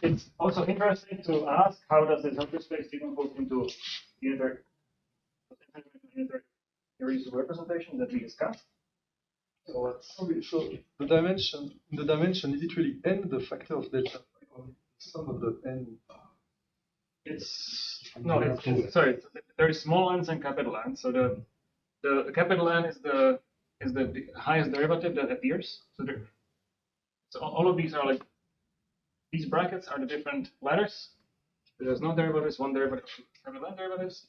It's also interesting to ask how does this Hilbert space decompose into unitary series of representation that we discussed. So the dimension is it really n the factor of delta or sum of the n? Sorry. There is small n's and capital N. So the capital N is the highest derivative that appears. So all of these are like these brackets are the different letters. There's no derivatives, one derivative, capital N derivatives,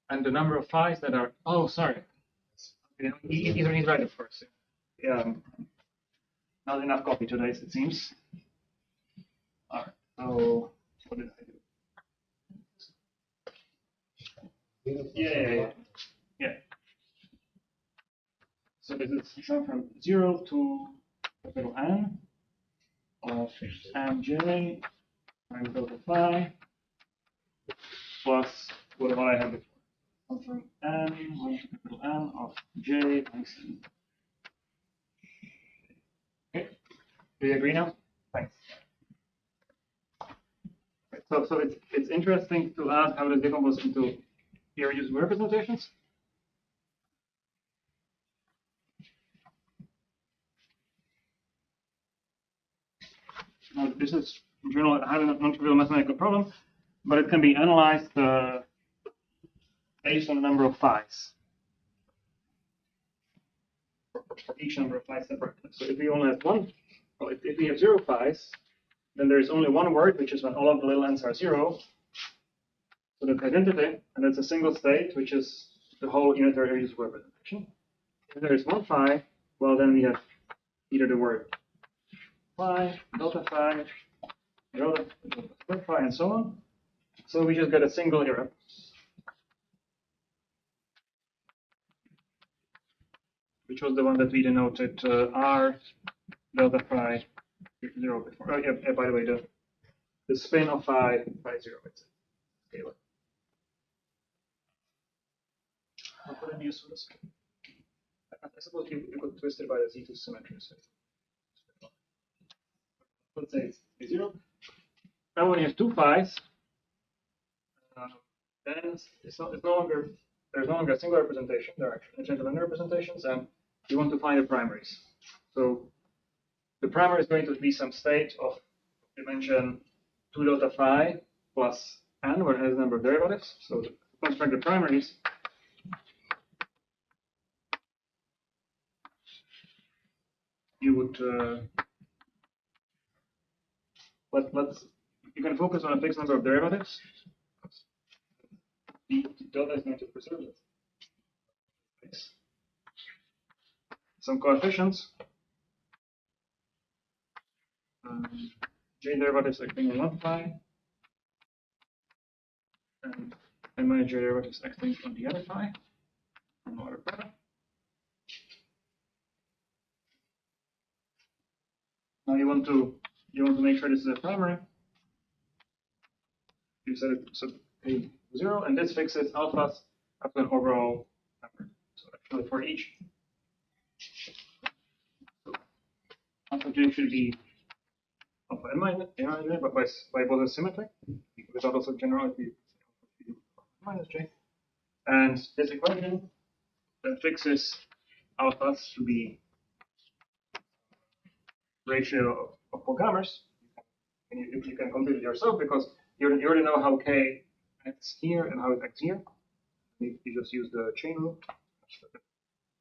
and the number of phi's that are. Oh, sorry. He's right, of course. Yeah. Not enough coffee today, it seems. All right. So what did I do? Yeah. So this is sum from 0 to capital N of mj times delta phi plus what I have before. Sum from N 1 to capital N of j times N. Okay, do you agree now? Thanks. So it's interesting to ask how this decomposes into irreducible representations. Now, this is in general a highly non-trivial mathematical problem, but it can be analyzed based on the number of phi's. For each number of phi's separately. So if we only have one, well, if we have 0 phi's, then there is only one word, which is when all of the little n's are 0. So that's identity, and that's a single state, which is the whole unitary irreducible representation. If there is one phi, well, then we have either the word phi, delta phi, delta square phi, and so on. So we just get a single irrep, which was the one that we denoted r delta phi 0 before. Oh, yeah, by the way, the spin of phi 0, it's a scalar. What would I use for this? I suppose you could twist it by the Z2 symmetry. So let's say it's 0. Now when you have 2 phi's, then there's no longer a single representation. There are actually linear representations, and you want to find the primaries. So the primary is going to be some state of dimension 2 delta phi plus n, where it has a number of derivatives. So to construct the primaries, you would you can focus on a fixed number of derivatives. The delta is going to preserve it. Some coefficients. J derivatives acting on one phi, and minus J derivatives acting on the other phi. Now you want to make sure this is a primary. You set it so 0, and this fixes alphas up to an overall number. So actually for each, so alpha j should be alpha n minus j, but by both symmetry, without also generality minus j. And this equation then fixes alphas to be ratio of programmers. And you can compute it yourself because you already know how k acts here and how it acts here. You just use the chain rule, the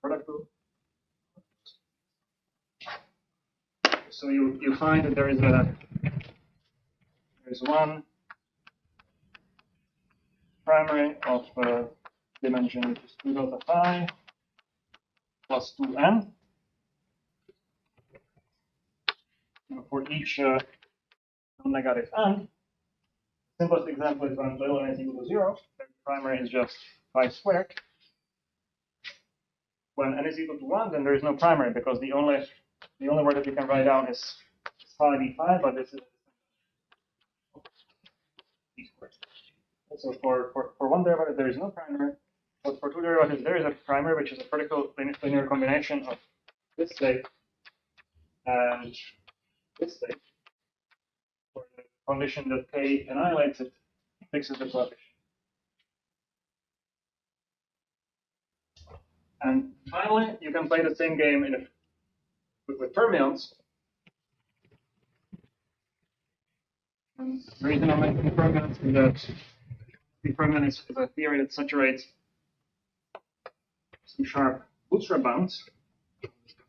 product rule. So you find that there is one primary of dimension which is 2 delta phi plus 2n. For each non-negative n, simplest example is when little n is equal to 0. The primary is just phi squared. When n is equal to 1, then there is no primary because the only word that you can write down is phi d phi, but this is d squared. So for one derivative there is no primary, but for two derivatives there is a primary, which is a critical linear combination of this state and this state, where the condition that k annihilates it fixes the coefficient. And finally, you can play the same game with fermions. And the reason I'm mentioning fermions is that the fermion is a theory that saturates some sharp bootstrap bounds.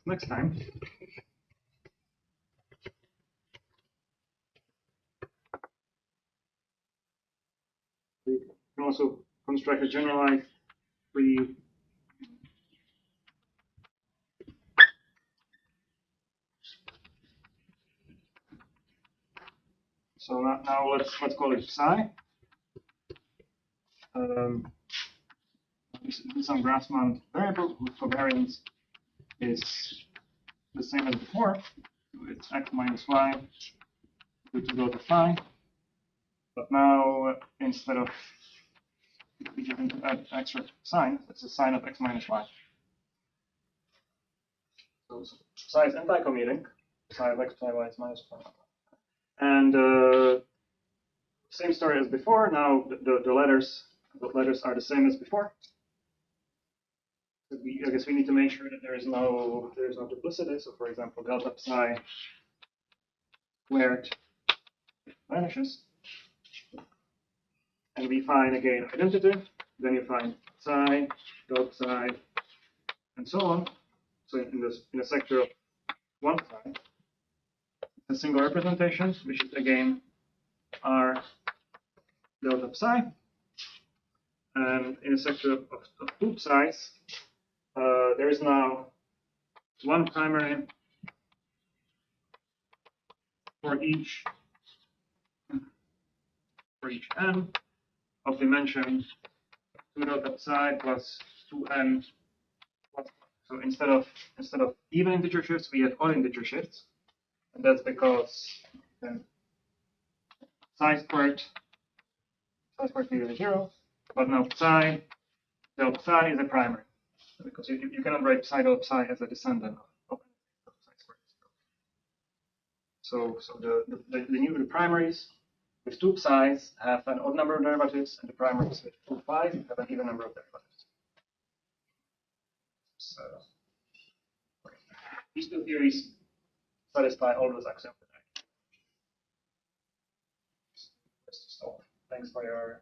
Next time. We can also construct a generalized free so now let's call it psi. This is some Grassmann variable whose covariance is the same as before. It's x minus y due to delta phi. But now, instead of we just need to add extra sign, it's a sign of x minus y. So psi is anti-commuting. Psi of x pi y is minus pi. And same story as before. Now the letters are the same as before. I guess we need to make sure that there is no duplicity. So for example, delta psi squared vanishes. And we find again identity. Then you find psi, delta psi, and so on. So in a sector of one psi, a single representation, which is again r delta psi. And in a sector of two psis, there is now one primary for each n of dimension 2 delta psi plus 2n plus. So instead of even integer shifts, we have odd integer shifts, and that's because psi squared is 0, but now psi delta psi is a primary, because you cannot write psi delta psi as a descendant of psi squared. So the primaries with two psis have an odd number of derivatives, and the primaries with two phis have an even number of derivatives. So these two theories satisfy all those axioms. Just to stop. Thanks for your.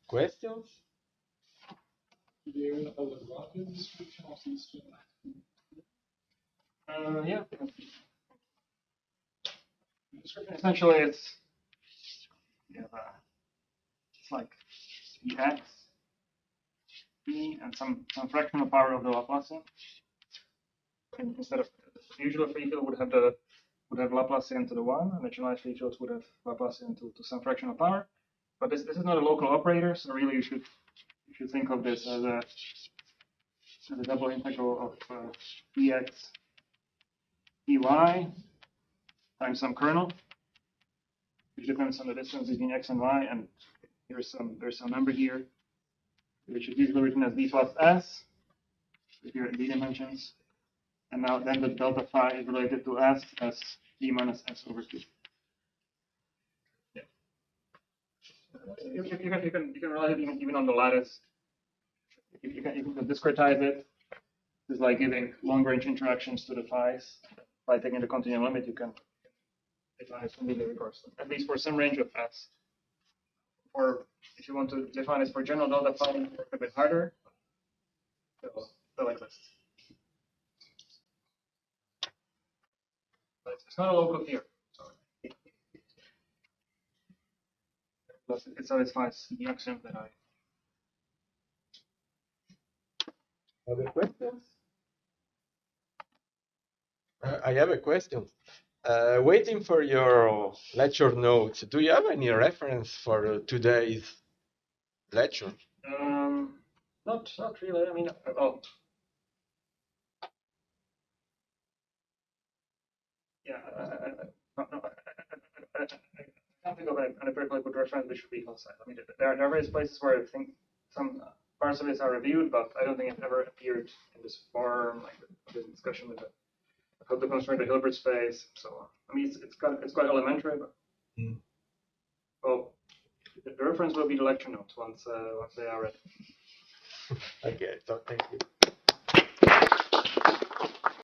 Questions? Do you know the Laplacian description of these two? Yeah. Description essentially it's like dx b and some fractional power of the Laplacian. And instead of the usual free field would have Laplacian to the 1, and the generalized free fields would have Laplacian to some fractional power. But this is not a local operator, so really you should think of this as a double integral of dx dy times some kernel, which depends on the distance between x and y, and there's some number here, which is usually written as d plus s, if you're in d dimensions, and now then the delta phi is related to s as d minus s over 2. Yeah. You can write it even on the lattice. You can discretize it. It's like giving long-range interactions to the phis. By taking the continuum limit, you can define it completely recursively, at least for some range of s. Or if you want to define it for general delta phi, it's a bit harder. Still exists. But it's not a local theorem. It satisfies the axiom that I. Other questions? I have a question. Waiting for your lecture notes, do you have any reference for today's lecture? Not really. I mean, oh. Yeah, I can't think of an particularly good reference which would be outside. I mean, there are various places where I think some parts of this are reviewed, but I don't think it ever appeared in this form, like this discussion with how to construct a Hilbert space. So I mean, it's quite elementary, but well, the reference will be the lecture notes once they are ready. Okay, so thank you.